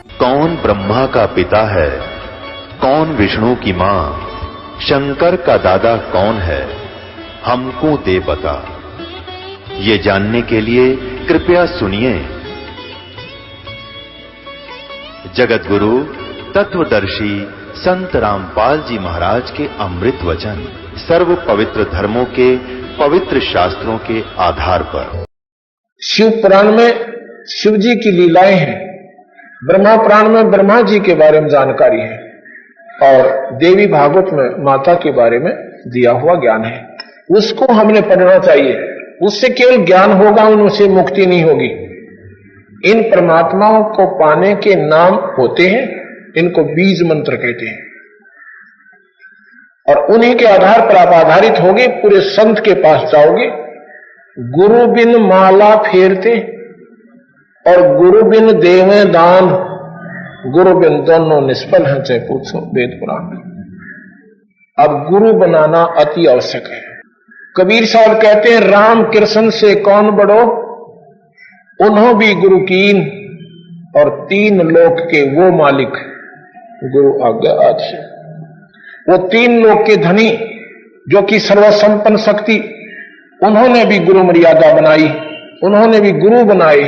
कौन ब्रह्मा का पिता है, कौन विष्णु की मां, शंकर का दादा कौन है, हमको दे बता। ये जानने के लिए कृपया सुनिए जगत गुरु तत्वदर्शी संत रामपाल जी महाराज के अमृत वचन सर्व पवित्र धर्मों के पवित्र शास्त्रों के आधार पर। शिव पुराण में शिव जी की लीलाएं हैं, ब्रह्मा पुराण में ब्रह्मा जी के बारे में जानकारी है और देवी भागवत में माता के बारे में दिया हुआ ज्ञान है। उसको हमने पढ़ना चाहिए, उससे केवल ज्ञान होगा, उनसे मुक्ति नहीं होगी। इन परमात्माओं को पाने के नाम होते हैं, इनको बीज मंत्र कहते हैं और उन्हीं के आधार पर आप आधारित होगे, पूरे संत के पास जाओगे। गुरु बिन माला फेरते और गुरु बिन देवे दान, गुरु बिन दोनों निष्फल हैं, चाहे पूछो वेद पुराण में। अब गुरु बनाना अति आवश्यक है। कबीर साहब कहते हैं, राम कृष्ण से कौन बड़ो, उन्हों भी गुरु कीन और तीन लोक के वो मालिक, गुरु आज्ञा आदि। वो तीन लोक के धनी जो कि सर्वसंपन्न शक्ति, उन्होंने भी गुरु मर्यादा बनाई, उन्होंने भी गुरु बनाए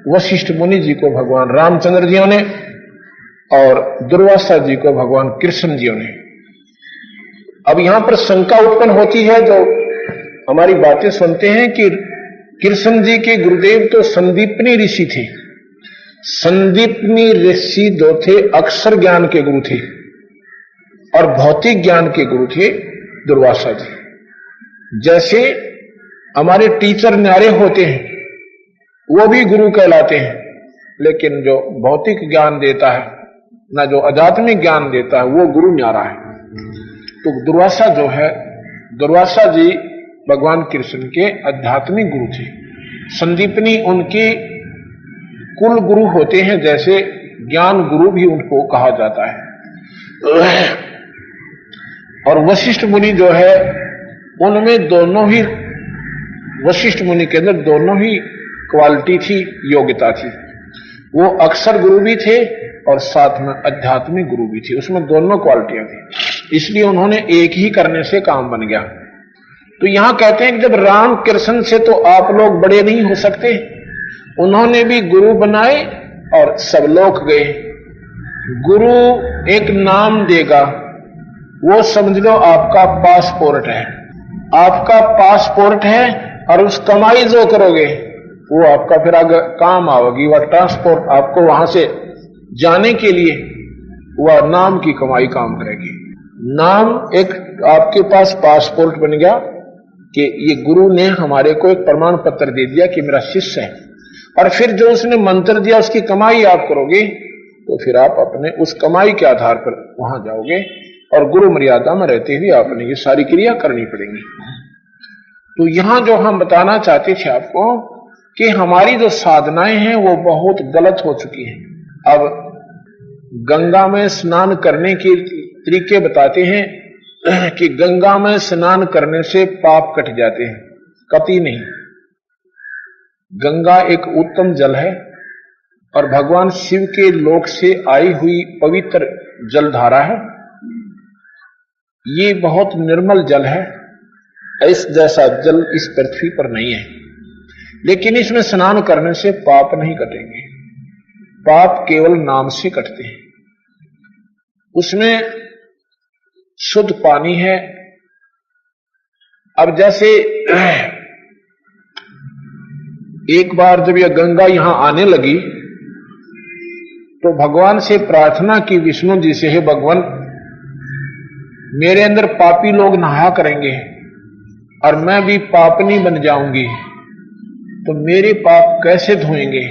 वशिष्ठ मुनि जी को भगवान रामचंद्र जी ने और दुर्वासा जी को भगवान कृष्ण जी ने। अब यहां पर शंका उत्पन्न होती है, जो हमारी बातें सुनते हैं कि कृष्ण जी के गुरुदेव तो संदीपनी ऋषि थे। संदीपनी ऋषि दो थे, अक्षर ज्ञान के गुरु थे और भौतिक ज्ञान के गुरु थे दुर्वासा जी। जैसे हमारे टीचर न्यारे होते हैं, वो भी गुरु कहलाते हैं, लेकिन जो भौतिक ज्ञान देता है ना, जो आध्यात्मिक ज्ञान देता है, वो गुरु न्यारा है। तो दुर्वासा जो है, दुर्वासा जी भगवान कृष्ण के आध्यात्मिक गुरु थे। संदीपनी उनके कुल गुरु होते हैं, जैसे ज्ञान गुरु भी उनको कहा जाता है। और वशिष्ठ मुनि जो है, उनमें दोनों ही, वशिष्ठ मुनि के अंदर दोनों ही क्वालिटी थी, योग्यता थी। वो अक्षर गुरु भी थे और साथ में आध्यात्मिक गुरु भी थे, उसमें दोनों क्वालिटियां थी। इसलिए उन्होंने एक ही करने से काम बन गया। तो यहां कहते हैं कि जब राम कृष्ण से तो आप लोग बड़े नहीं हो सकते, उन्होंने भी गुरु बनाए और सब लोग गए। गुरु एक नाम देगा, वो समझ लो आपका पासपोर्ट है, आपका पासपोर्ट है और उस कमाई जो करोगे वो आपका फिर आगे काम आवेगी। वह ट्रांसपोर्ट आपको वहां से जाने के लिए वह नाम की कमाई काम करेगी। नाम एक आपके पास पासपोर्ट बन गया कि ये गुरु ने हमारे को एक प्रमाण पत्र दे दिया कि मेरा शिष्य है, और फिर जो उसने मंत्र दिया उसकी कमाई आप करोगे, तो फिर आप अपने उस कमाई के आधार पर वहां जाओगे और गुरु मर्यादा में रहते हुए आपने ये सारी क्रिया करनी पड़ेगी। तो यहां जो हम बताना चाहते थे आपको कि हमारी जो साधनाएं हैं वो बहुत गलत हो चुकी हैं। अब गंगा में स्नान करने के तरीके बताते हैं कि गंगा में स्नान करने से पाप कट जाते हैं। कतई नहीं। गंगा एक उत्तम जल है और भगवान शिव के लोक से आई हुई पवित्र जलधारा है। ये बहुत निर्मल जल है, इस जैसा जल इस पृथ्वी पर नहीं है। लेकिन इसमें स्नान करने से पाप नहीं कटेंगे, पाप केवल नाम से कटते हैं। उसमें शुद्ध पानी है। अब जैसे एक बार जब यह गंगा यहां आने लगी तो भगवान से प्रार्थना की विष्णु जी से, हे भगवान, मेरे अंदर पापी लोग नहा करेंगे और मैं भी पापनी बन जाऊंगी, तो मेरे पाप कैसे धोएंगे?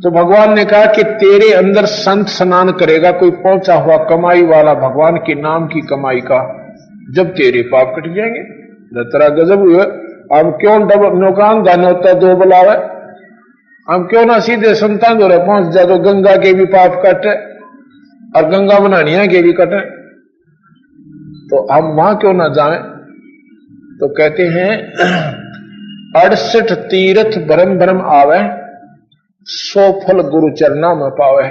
तो भगवान ने कहा कि तेरे अंदर संत स्नान करेगा, कोई पहुंचा हुआ कमाई वाला भगवान के नाम की कमाई का, जब तेरे पाप कट जाएंगे। तेरा गजब हुआ। हम क्यों नौकान जाना होता दो बुलावे, हम क्यों ना सीधे संतान दो पहुंच जाए तो गंगा के भी पाप कटे और गंगा बनानिया के भी कटे, तो हम वहां क्यों ना जाए? तो कहते हैं 68 तीर्थ भरम भरम आवे, सो फल गुरु चरना में पावे।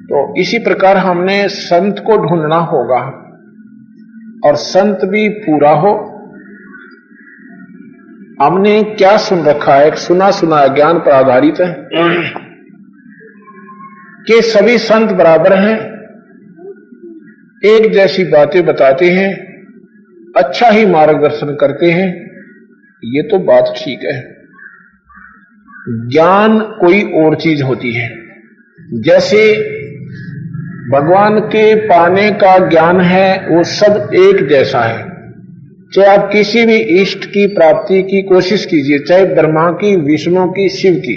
तो इसी प्रकार हमने संत को ढूंढना होगा, और संत भी पूरा हो। हमने क्या सुन रखा है, एक सुना सुना ज्ञान पर आधारित है कि सभी संत बराबर हैं, एक जैसी बातें बताते हैं, अच्छा ही मार्गदर्शन करते हैं। ये तो बात ठीक है। ज्ञान कोई और चीज होती है। जैसे भगवान के पाने का ज्ञान है, वो सब एक जैसा है। चाहे आप किसी भी इष्ट की प्राप्ति की कोशिश कीजिए, चाहे ब्रह्मा की, विष्णु की, शिव की,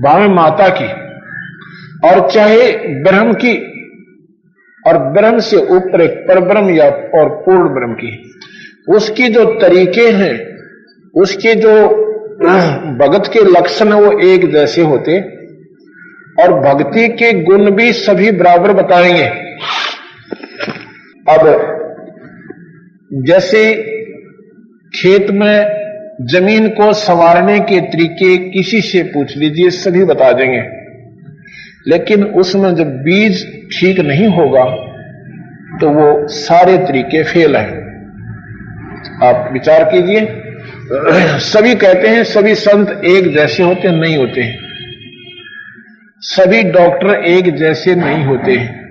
भावे माता की, और चाहे ब्रह्म की, और ब्रह्म से ऊपर एक परब्रह्म या और पूर्ण ब्रह्म की, उसकी जो तरीके हैं, उसके जो भगत के लक्षण है, वो एक जैसे होते, और भक्ति के गुण भी सभी बराबर बताएंगे। अब जैसे खेत में जमीन को संवारने के तरीके किसी से पूछ लीजिए, सभी बता देंगे, लेकिन उसमें जब बीज ठीक नहीं होगा तो वो सारे तरीके फेल हैं। आप विचार कीजिए। सभी कहते हैं सभी संत एक जैसे होते, नहीं होते हैं। सभी डॉक्टर एक जैसे नहीं होते हैं।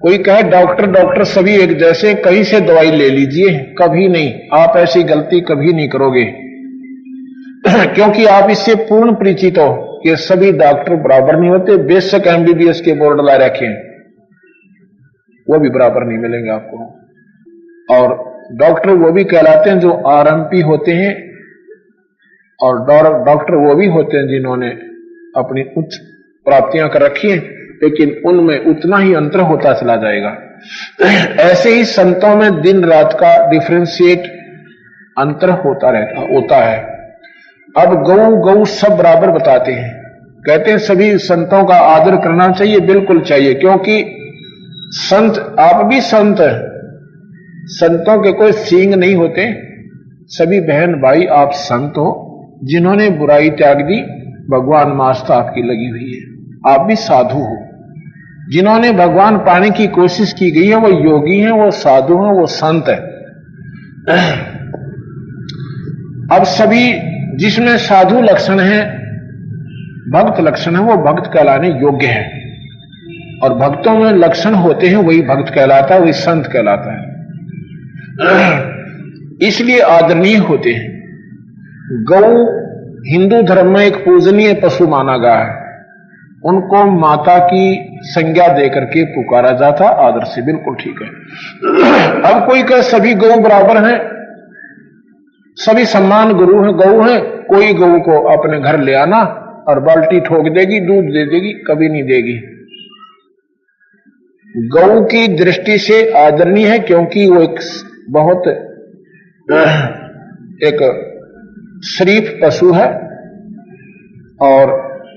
कोई कहे डॉक्टर सभी एक जैसे, कहीं से दवाई ले लीजिए, कभी नहीं। आप ऐसी गलती कभी नहीं करोगे क्योंकि आप इससे पूर्ण परिचित हो कि सभी डॉक्टर बराबर नहीं होते। बेशक एमबीबीएस के बोर्ड ला रखे हैं, वो भी बराबर नहीं मिलेंगे आपको। और डॉक्टर वो भी कहलाते हैं जो आरएमपी होते हैं, और डॉक्टर वो भी होते हैं जिन्होंने अपनी उच्च प्राप्तियां कर रखी हैं, लेकिन उनमें उतना ही अंतर होता चला जाएगा। ऐसे ही संतों में दिन रात का डिफरेंशिएट अंतर होता है। अब गौ सब बराबर बताते हैं, कहते हैं सभी संतों का आदर करना चाहिए, बिल्कुल चाहिए, क्योंकि संत, आप भी संत हैं, संतों के कोई सींग नहीं होते। सभी बहन भाई आप संत हो, जिन्होंने बुराई त्याग दी, भगवान मास्ता आपकी लगी हुई है। आप भी साधु हो, जिन्होंने भगवान पाने की कोशिश की गई है, वो योगी हैं, वो साधु हैं, वो संत है। अब सभी जिसमें साधु लक्षण है, भक्त लक्षण है, वो भक्त कहलाने योग्य है, और भक्तों में लक्षण होते हैं, वही भक्त कहलाता है, वही संत कहलाता है। इसलिए आदरणीय होते हैं। गौ हिंदू धर्म में एक पूजनीय पशु माना गया है। उनको माता की संज्ञा देकर के पुकारा जाता, आदर से, बिल्कुल ठीक है। अब कोई कहे सभी गौ बराबर हैं, सभी सम्मान गुरु हैं, गौ हैं, कोई गौ को अपने घर ले आना और बाल्टी ठोक देगी, दूध दे देगी, कभी नहीं देगी। गौ की दृष्टि से आदरणीय है, क्योंकि वो एक बहुत एक शरीफ पशु है, और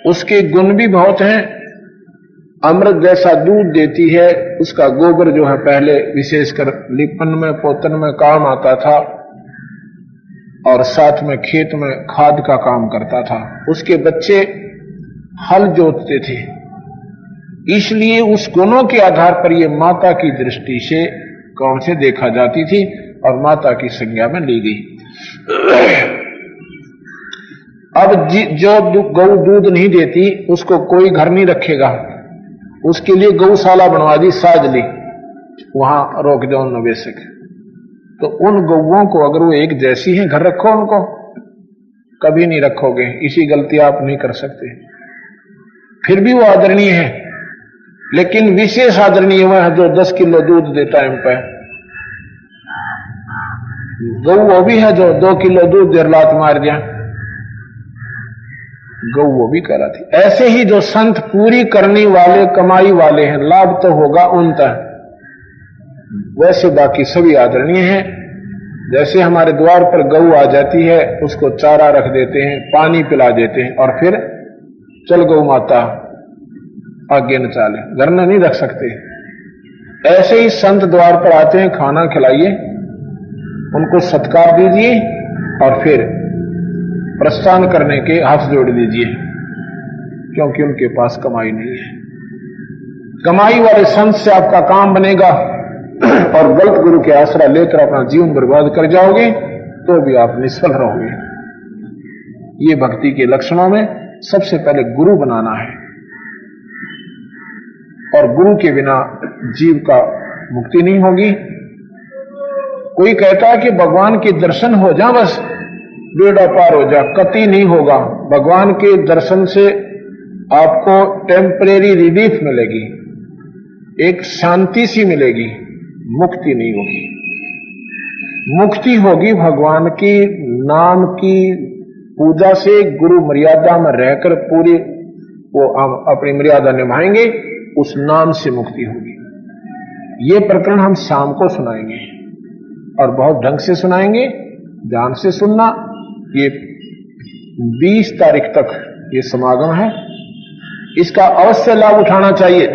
उसके गुण भी बहुत हैं। अमृत जैसा दूध देती है, उसका गोबर जो है पहले विशेषकर लिपन में, पोतन में काम आता था, और साथ में खेत में खाद का काम करता था। उसके बच्चे हल जोतते थे, इसलिए उस गुणों के आधार पर यह माता की दृष्टि से कौन से देखा जाती थी, और माता की संज्ञा में ली गई। अब जो गौ दूध नहीं देती, उसको कोई घर नहीं रखेगा, उसके लिए गौशाला बनवा दी, साज ली, वहां रोक दो निवेशक। तो उन गौओं को अगर वो एक जैसी हैं, घर रखो उनको, कभी नहीं रखोगे। इसी गलती आप नहीं कर सकते। फिर भी वो आदरणीय है, लेकिन विशेष आदरणीय वह है जो 10 किलो दूध दे टाइम पे। गौ वो भी है जो 2 किलो दूध देर लात मार दिया, गौ वो भी कहलाती। ऐसे ही जो संत पूरी करने वाले, कमाई वाले हैं, लाभ तो होगा उन तक, वैसे बाकी सभी आदरणीय हैं। जैसे हमारे द्वार पर गऊ आ जाती है, उसको चारा रख देते हैं, पानी पिला देते हैं, और फिर चल गौ माता आगे न चाले, घर में नहीं रख सकते। ऐसे ही संत द्वार पर आते हैं, खाना खिलाइए, उनको सत्कार दीजिए, और फिर प्रस्थान करने के हाथ जोड़ दीजिए, क्योंकि उनके पास कमाई नहीं है। कमाई वाले संत से आपका काम बनेगा और गलत गुरु के आसरा लेकर अपना जीवन बर्बाद कर जाओगे तो भी आप निष्फल रहोगे। ये भक्ति के लक्षणों में सबसे पहले गुरु बनाना है, और गुरु के बिना जीव का मुक्ति नहीं होगी। कोई कहता है कि भगवान के दर्शन हो जा बस बेड़ा पार हो जा, कति नहीं होगा। भगवान के दर्शन से आपको टेम्परेरी रिलीफ मिलेगी, एक शांति सी मिलेगी, मुक्ति नहीं होगी। मुक्ति होगी भगवान की नाम की पूजा से, गुरु मर्यादा में रहकर पूरी वो अपनी मर्यादा निभाएंगे, उस नाम से मुक्ति होगी। ये प्रकरण हम शाम को सुनाएंगे और बहुत ढंग से सुनाएंगे, ध्यान से सुनना। ये 20 तारीख तक ये समागम है, इसका अवश्य लाभ उठाना चाहिए।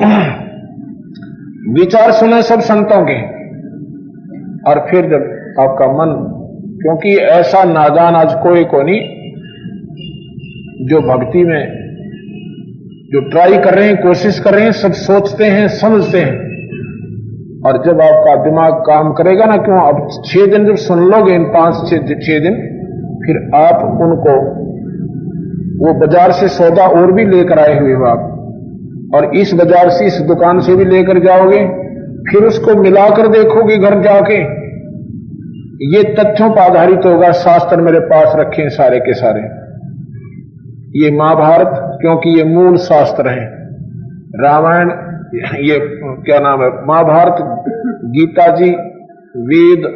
विचार सुने सब संतों के, और फिर जब आपका मन, क्योंकि ऐसा नादान आज कोई को नहीं जो भक्ति में जो ट्राई कर रहे हैं, कोशिश कर रहे हैं, सब सोचते हैं, समझते हैं, और जब आपका दिमाग काम करेगा ना, क्यों अब 6 दिन जब सुन लोगे, इन 5-6 दिन, फिर आप उनको वो बाजार से सौदा और भी लेकर आए हुए हो आप, और इस बाजार से इस दुकान से भी लेकर जाओगे, फिर उसको मिलाकर देखोगे घर जाके। ये तथ्यों पर आधारित होगा। शास्त्र मेरे पास रखे हैं सारे के सारे, ये महाभारत, क्योंकि ये मूल शास्त्र है, रामायण, ये क्या नाम है, महाभारत, गीता जी, वेद,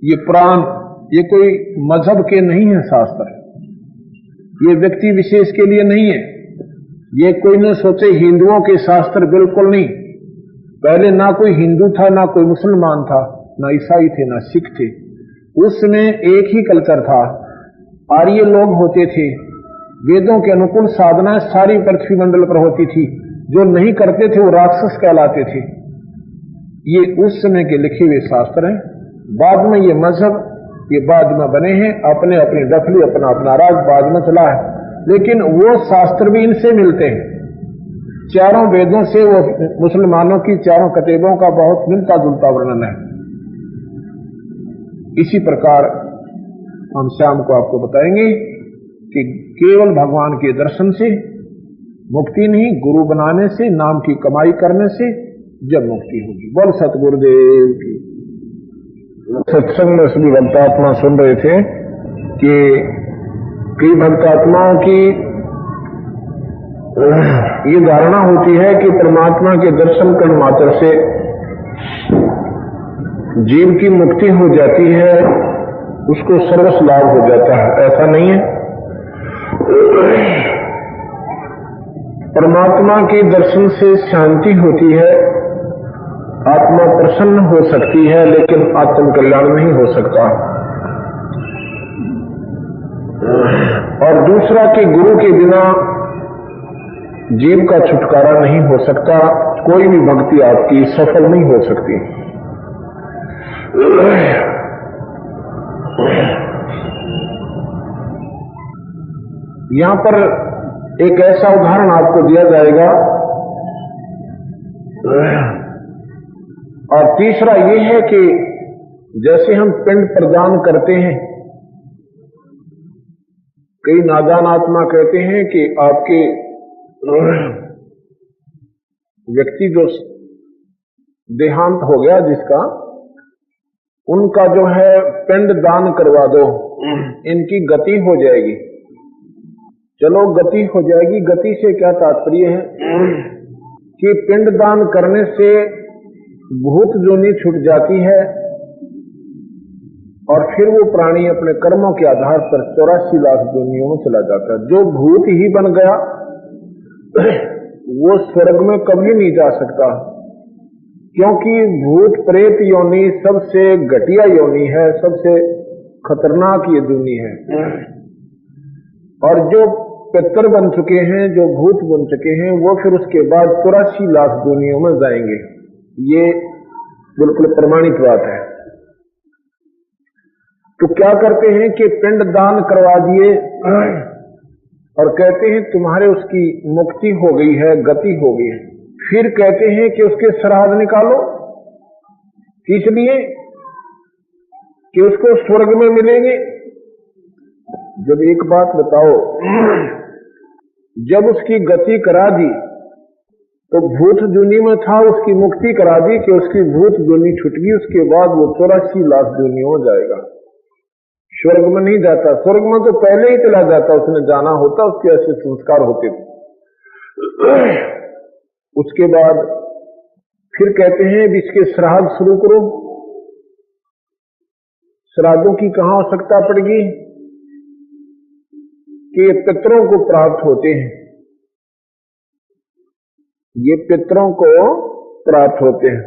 ये पुराण, ये कोई मजहब के नहीं है शास्त्र, ये व्यक्ति विशेष के लिए नहीं है। ये कोई न सोचे हिंदुओं के शास्त्र, बिल्कुल नहीं। पहले ना कोई हिंदू था, ना कोई मुसलमान था, ना ईसाई थे, ना सिख थे। उस समय एक ही कल्चर था, आर्य लोग होते थे। वेदों के अनुकूल साधना सारी पृथ्वी मंडल पर होती थी, जो नहीं करते थे वो राक्षस कहलाते थे। ये उस समय के लिखे हुए शास्त्र हैं। बाद में ये मजहब, ये बाद में बने हैं, अपने अपनी डफली, अपना अपना राज बाद में चला है, लेकिन वो शास्त्र भी इनसे मिलते हैं। चारों वेदों से वो मुसलमानों की चारों कतेबों का बहुत मिलता जुलता वर्णन है। इसी प्रकार हम शाम को आपको बताएंगे कि केवल भगवान के दर्शन से मुक्ति नहीं, गुरु बनाने से, नाम की कमाई करने से जब मुक्ति होगी। बोल सतगुरुदेव की। सत्संग में सभी भक्तात्मा सुन रहे थे कि कई भक्तात्माओं की ये धारणा होती है कि परमात्मा के दर्शन करने मात्र से जीव की मुक्ति हो जाती है, उसको सर्वस्व लाभ हो जाता है। ऐसा नहीं है। परमात्मा के दर्शन से शांति होती है, आत्मा प्रसन्न हो सकती है, लेकिन आत्म कल्याण नहीं हो सकता। और दूसरा कि गुरु के बिना जीव का छुटकारा नहीं हो सकता, कोई भी भक्ति आपकी सफल नहीं हो सकती। यहां पर एक ऐसा उदाहरण आपको दिया जाएगा। और तीसरा ये है कि जैसे हम पिंड प्रदान करते हैं, कई नादान आत्मा कहते हैं कि आपके व्यक्ति जो देहांत हो गया जिसका, उनका जो है पिंड दान करवा दो, इनकी गति हो जाएगी। चलो गति हो जाएगी, गति से क्या तात्पर्य है कि पिंड दान करने से भूत जोनी छूट जाती है, और फिर वो प्राणी अपने कर्मों के आधार पर 84 लाख जोनियों में चला जाता है। जो भूत ही बन गया वो स्वर्ग में कभी नहीं जा सकता, क्योंकि भूत प्रेत योनि सबसे घटिया योनि है, सबसे खतरनाक ये योनि है। और जो पितर बन चुके हैं, जो भूत बन चुके हैं, वो फिर उसके बाद 84 लाख दुनियों में जाएंगे। ये बिल्कुल प्रमाणित बात है। तो क्या करते हैं कि पिंड दान करवा दिए और कहते हैं तुम्हारे उसकी मुक्ति हो गई है, गति हो गई है। फिर कहते हैं कि उसके श्राद्ध निकालो, इसलिए कि उसको स्वर्ग में मिलेंगे। जब एक बात बताओ, जब उसकी गति करा दी तो भूत दुनी में था, उसकी मुक्ति करा दी कि उसकी भूत दुनी छूट गई, उसके बाद वो 84 लाख दुनी हो जाएगा, स्वर्ग में नहीं जाता। स्वर्ग में तो पहले ही चला जाता, उसने जाना होता, उसके ऐसे संस्कार होते थे। उसके बाद फिर कहते हैं इसके श्राद्ध शुरू करो। श्राद्धों की कहां आवश्यकता पड़ेगी कि ये पितरों को प्राप्त होते हैं, ये पितरों को प्राप्त होते हैं।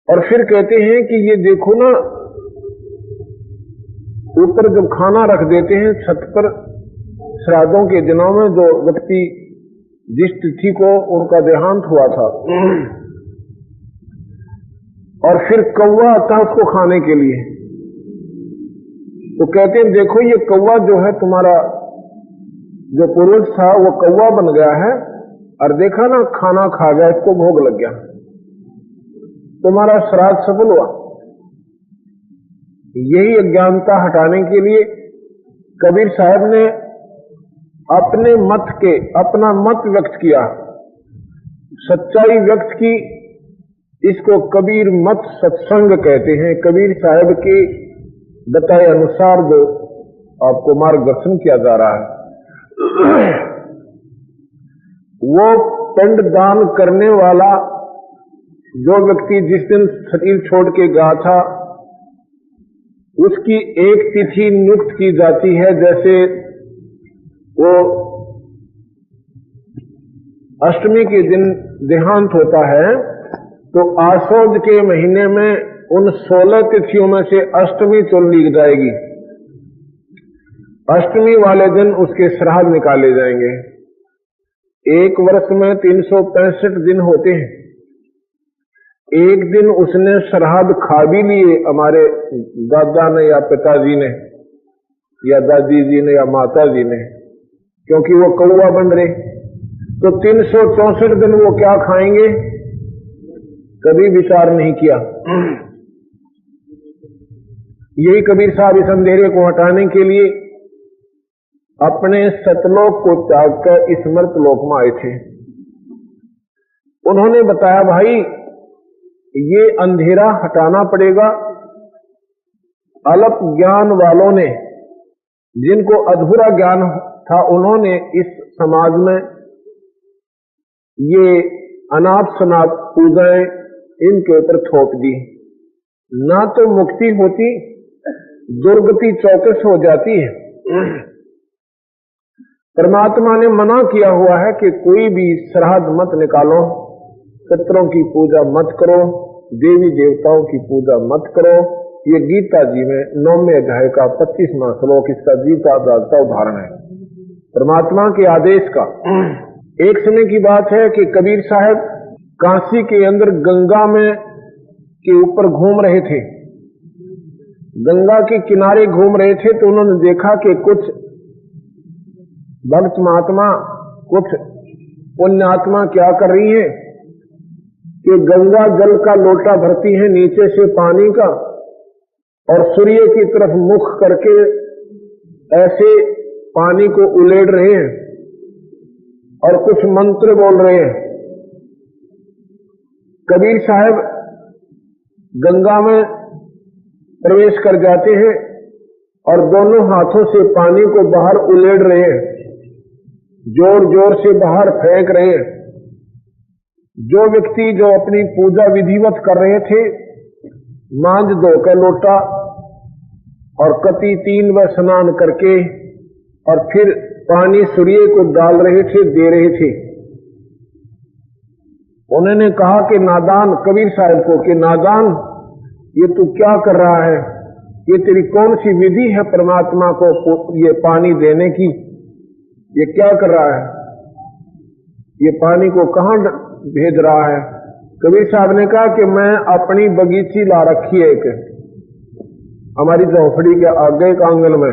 और फिर कहते हैं कि ये देखो ना, ऊपर जब खाना रख देते हैं छत पर, श्राद्धों के दिनों में जो व्यक्ति जिस तिथि को उनका देहांत हुआ था, और फिर कौवा आता उसको खाने के लिए, तो कहते हैं देखो ये कौवा जो है तुम्हारा जो पुरुष था वो कौवा बन गया है, और देखा ना खाना खा गया, इसको भोग लग गया, तुम्हारा श्राद्ध सफल हुआ। यही अज्ञानता हटाने के लिए कबीर साहब ने अपने मत के अपना मत व्यक्त किया, सच्चाई व्यक्त की। इसको कबीर मत सत्संग कहते हैं। कबीर साहब के बताए अनुसार जो आपको मार्गदर्शन किया जा रहा है, वो पिंड दान करने वाला जो व्यक्ति जिस दिन शरीर छोड़ के गया था, उसकी एक तिथि नियुक्त की जाती है। जैसे वो अष्टमी के दिन देहांत होता है, तो आशोज के महीने में उन 16 तिथियों में से अष्टमी चुन ली जाएगी। अष्टमी वाले दिन उसके श्राद्ध निकाले जाएंगे। एक वर्ष में 365 दिन होते हैं। एक दिन उसने श्राद्ध खा भी लिए, हमारे दादा ने या पिताजी ने या दादी जी ने या माता जी ने, क्योंकि वो कौवा बन रहे। तो 364 दिन वो क्या खाएंगे, कभी विचार नहीं किया। यही कबीर साहब इस अंधेरे को हटाने के लिए अपने सतलोक को त्याग कर इस मर्तलोक में आए थे। उन्होंने बताया भाई ये अंधेरा हटाना पड़ेगा। अल्प ज्ञान वालों ने, जिनको अधूरा ज्ञान था, उन्होंने इस समाज में ये अनाप शनाप पूजाएं इनके ऊपर थोप दी। ना तो मुक्ति होती, दुर्गति चौकस हो जाती है। परमात्मा ने मना किया हुआ है कि कोई भी श्राद्ध मत निकालो, पितरों की पूजा मत करो, देवी देवताओं की पूजा मत करो। ये गीता जी में 9वें अध्याय का 25वां श्लोक इसका जीता जागता उदाहरण है, परमात्मा के आदेश का। एक समय की बात है कि कबीर साहब काशी के अंदर गंगा में के ऊपर घूम रहे थे, गंगा के किनारे घूम रहे थे, तो उन्होंने देखा कि कुछ भक्त महात्मा, कुछ पुण्यात्मा क्या कर रही है कि गंगा जल का लोटा भरती है नीचे से पानी का, और सूर्य की तरफ मुख करके ऐसे पानी को उलेड़ रहे हैं और कुछ मंत्र बोल रहे हैं। कबीर साहब गंगा में प्रवेश कर जाते हैं और दोनों हाथों से पानी को बाहर उलेड़ रहे हैं, जोर जोर से बाहर फेंक रहे हैं। जो व्यक्ति जो अपनी पूजा विधिवत कर रहे थे, मांझ धोकर लोटा और कति 3 बार स्नान करके और फिर पानी सूर्य को डाल रहे थे, दे रहे थे। उन्होंने कहा कि नादान, कबीर साहब को, कि नादान ये तू क्या कर रहा है, ये तेरी कौन सी विधि है परमात्मा को ये पानी देने की, ये क्या कर रहा है, ये पानी को कहां भेज रहा है। कबीर साहब ने कहा कि मैं अपनी बगीची ला रखी है, एक हमारी झोपड़ी के आगे के आंगन में,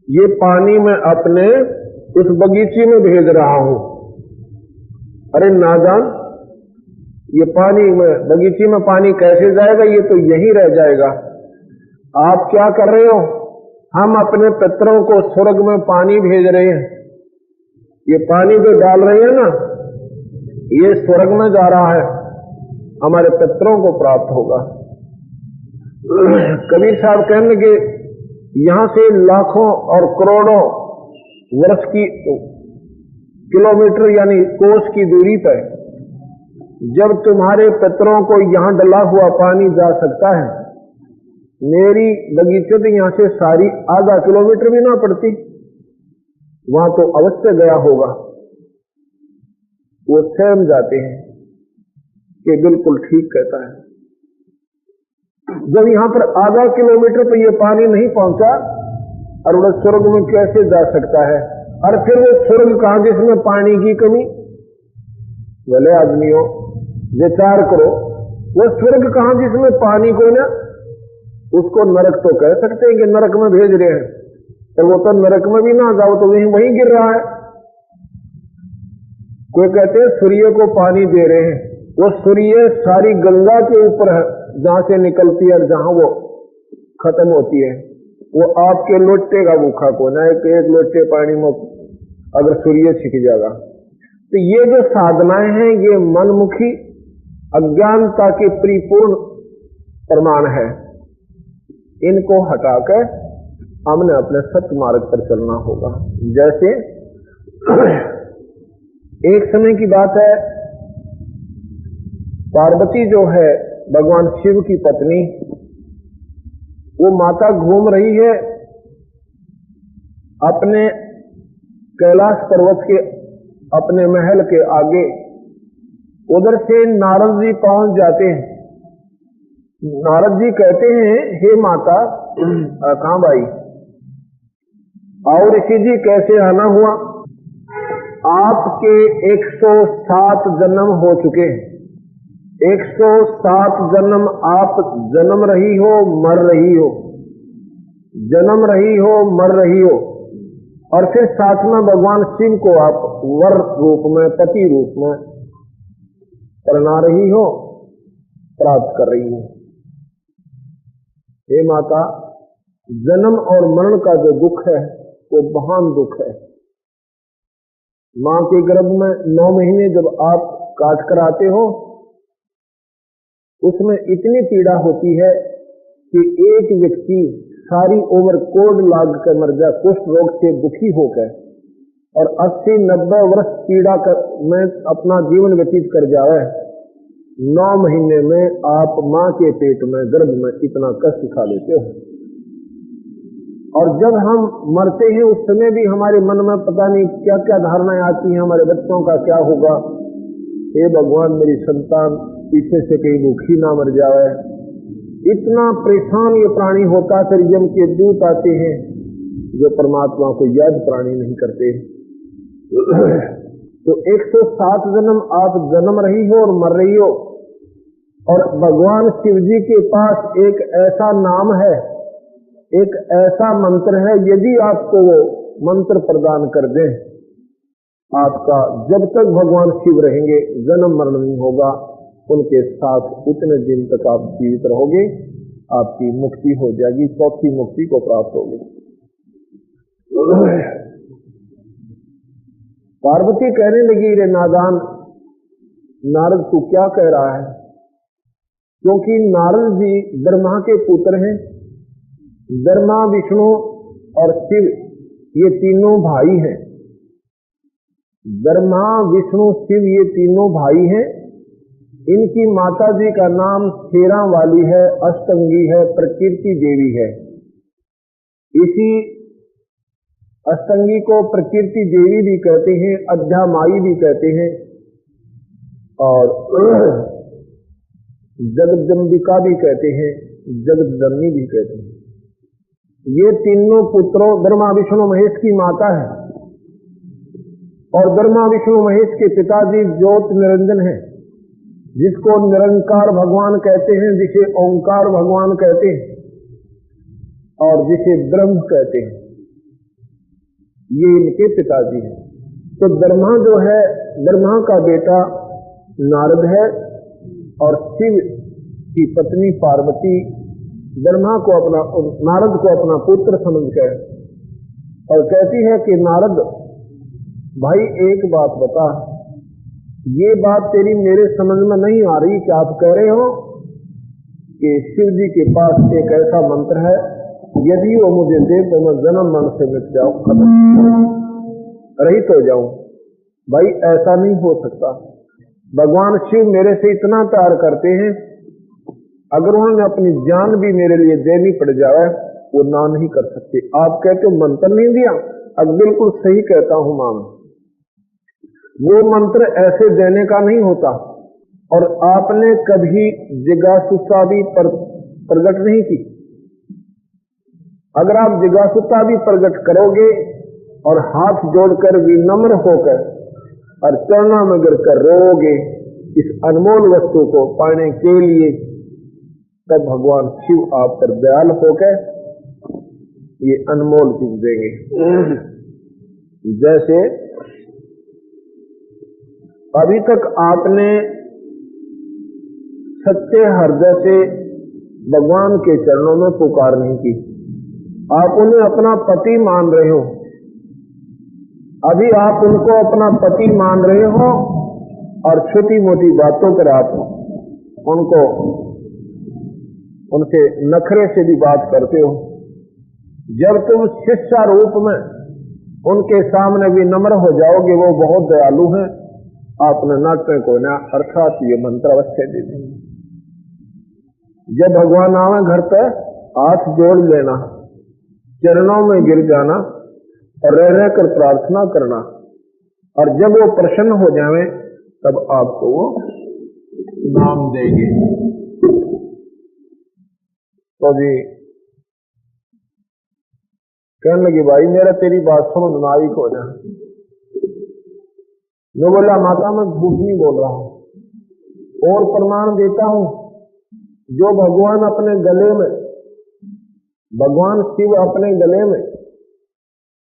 ये पानी मैं अपने उस बगीचे में भेज रहा हूं। अरे नादान, ये पानी में, बगीचे में पानी कैसे जाएगा? ये तो यहीं रह जाएगा। आप क्या कर रहे हो? हम अपने पितरों को स्वर्ग में पानी भेज रहे हैं। ये पानी जो डाल रहे हैं ना, ये स्वर्ग में जा रहा है, हमारे पितरों को प्राप्त होगा। कबीर साहब कहने लगे, यहां से लाखों और करोड़ों वर्ष की, किलोमीटर यानी कोस की दूरी पर जब तुम्हारे पितरों को यहां डला हुआ पानी जा सकता है, मेरी बगीचे तो यहां से सारी आधा किलोमीटर भी ना पड़ती, वहां तो अवश्य गया होगा। वो सहम जाते हैं कि बिल्कुल ठीक कहता है। जब यहां पर आधा किलोमीटर पर यह पानी नहीं पहुंचा और वह स्वर्ग में कैसे जा सकता है? और फिर वो स्वर्ग कहां जिसमें पानी की कमी? भले आदमियों विचार करो, वो स्वर्ग कहां जिसमें पानी को ना, उसको नरक तो कह सकते हैं कि नरक में भेज रहे हैं, तो वो तो नरक में भी ना जाओ तो वहीं गिर रहा है। कोई कहते हैं सूर्य को पानी दे रहे हैं, वो सूर्य सारी गंगा के ऊपर है, जहां से निकलती है और जहां वो खत्म होती है। वो आपके लोटे का भूखा को ना, एक लोटे पानी में अगर सूर्य छिप जाएगा। तो ये जो साधनाएं हैं, ये मनमुखी अज्ञानता के परिपूर्ण प्रमाण है। इनको हटाकर हमने अपने सत्य मार्ग पर चलना होगा। जैसे एक समय की बात है, पार्वती जो है भगवान शिव की पत्नी, वो माता घूम रही है अपने कैलाश पर्वत के, अपने महल के आगे। उधर से नारद जी पहुंच जाते हैं। नारद जी कहते हैं, हे माता, कहां भाई? और ऋषि जी कैसे आना हुआ? आपके 107 जन्म हो चुके हैं। 107 जन्म आप जन्म रही हो, मर रही हो, जन्म रही हो, मर रही हो, और फिर साथ में भगवान शिव को आप वर रूप में, पति रूप में परणा रही हो, प्राप्त कर रही हो। हे माता, जन्म और मरण का जो दुख है वो महान दुख है। मां के गर्भ में 9 महीने जब आप काट कर आते हो, उसमें इतनी पीड़ा होती है कि एक व्यक्ति सारी उम्र कोढ़ लाग कर मर जाए, कुष्ठ रोग से दुखी होकर, और 80-90 वर्ष पीड़ा में अपना जीवन व्यतीत कर जाए। 9 महीने में आप मां के पेट में, गर्भ में इतना कष्ट खा लेते हो। और जब हम मरते हैं उस समय भी हमारे मन में पता नहीं क्या क्या धारणाएं आती हैं, हमारे बच्चों का क्या होगा। हे भगवान, मेरी संतान पीछे से कहीं भूखी ना मर जाए। इतना परेशान ये प्राणी होता, फिर यम के दूत आते हैं जो परमात्मा को याद प्राणी नहीं करते। तो 107 जन्म आप जन्म रही हो और मर रही हो, और भगवान शिव जी के पास एक ऐसा नाम है, एक ऐसा मंत्र है, यदि आपको वो मंत्र प्रदान कर दें, आपका जब तक भगवान शिव रहेंगे जन्म मरण नहीं होगा। उनके साथ उतने दिन तक आप जीवित रहोगे, आपकी मुक्ति हो जाएगी, चौथी मुक्ति को प्राप्त होगी। पार्वती कहने लगी, रे नादान नारद, तू क्या कह रहा है? क्योंकि नारद जी ब्रह्मा के पुत्र हैं। ब्रह्मा, विष्णु और शिव ये तीनों भाई हैं। ब्रह्मा, विष्णु, शिव ये तीनों भाई हैं। इनकी माता जी का नाम शेरा वाली है, अष्टंगी है, प्रकृति देवी है। इसी अष्टंगी को प्रकृति देवी भी कहते हैं, अध्यामाई भी कहते हैं, और जगदम्बिका भी कहते हैं, जगदजननी भी कहते हैं। ये तीनों पुत्रों ब्रह्मा, विष्णु, महेश की माता है। और ब्रह्मा, विष्णु, महेश के पिताजी ज्योत निरंजन है, जिसको निरंकार भगवान कहते हैं, जिसे ओंकार भगवान कहते हैं। और जिसे ब्रह्म कहते हैं, ये इनके पिताजी हैं। तो ब्रह्मा जो है, ब्रह्मा का बेटा नारद है और शिव की पत्नी पार्वती ब्रह्मा को अपना, नारद को अपना पुत्र समझकर और कहती है कि नारद भाई एक बात बता, ये बात तेरी मेरे समझ में नहीं आ रही कि आप कह रहे हो कि शिव जी के पास एक ऐसा मंत्र है, यदि वो मुझे दे तो मैं जन्म मन से मिट जाऊं, खत्म रहित हो जाऊं। भाई ऐसा नहीं हो सकता। भगवान शिव मेरे से इतना प्यार करते हैं, अगर उन्होंने अपनी जान भी मेरे लिए देनी पड़ जाए वो ना नहीं कर सकते। आप कहते हो मंत्र नहीं दिया, अब बिल्कुल सही कहता हूं मां, वो मंत्र ऐसे देने का नहीं होता। और आपने कभी जिज्ञासुता भी प्रकट नहीं की। अगर आप जिज्ञासुता भी प्रकट करोगे और हाथ जोड़कर विनम्र होकर और चरणों में गिरकर रोओगे इस अनमोल वस्तु को पाने के लिए, तब भगवान शिव आप पर दयाल होकर ये अनमोल चीज देंगे। जैसे अभी तक आपने सच्चे हृदय से भगवान के चरणों में पुकार नहीं की, आप उन्हें अपना पति मान रहे हो। अभी आप उनको अपना पति मान रहे हो और छोटी मोटी बातों पर आप उनको, उनसे नखरे से भी बात करते हो। जब तुम शिष्य रूप में उनके सामने भी नम्र हो जाओगे, वो बहुत दयालु हैं, आपने नाट्य को ना अर्थात ये मंत्र अवश्य दे देंगे। जब भगवान आवे घर पर हाथ जोड़ लेना, चरणों में गिर जाना और रह रहकर प्रार्थना करना, और जब वो प्रसन्न हो जावे तब आपको वो नाम देंगे। तो जी कहने लगी भाई मेरा तेरी बात समझ में आई को ना। मैं बोला माता मैं झूठ नहीं बोल रहा हूं, और प्रमाण देता हूं। जो भगवान अपने गले में, भगवान शिव अपने गले में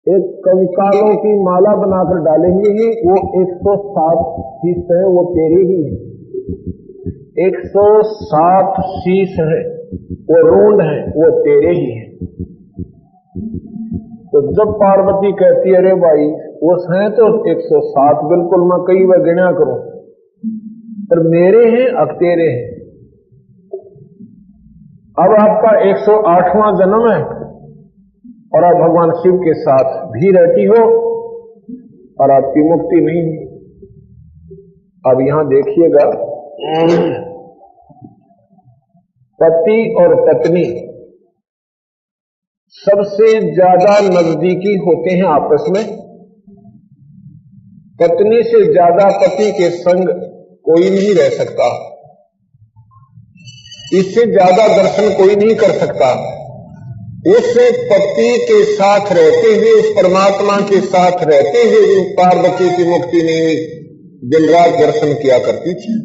एक कंकालों की माला बनाकर डालेंगे ही, वो 107 शीश है, वो तेरे ही है। 107 शीश है, वो रूंड है, वो तेरे ही है। तो जब पार्वती कहती है अरे भाई वो हैं तो 107 बिल्कुल मैं कई बार गिना करूं, पर मेरे हैं अब तेरे हैं। अब आपका 108वां जन्म है और आप भगवान शिव के साथ भी रहती हो और आपकी मुक्ति नहीं है। अब यहां देखिएगा, पति और पत्नी सबसे ज्यादा नजदीकी होते हैं आपस में। पत्नी से ज्यादा पति के संग कोई नहीं रह सकता, इससे ज्यादा दर्शन कोई नहीं कर सकता। उस पति के साथ रहते हुए, उस परमात्मा के साथ रहते हुए पार्वती की मुक्ति नहीं हुई, दिन रात दर्शन किया करती थी।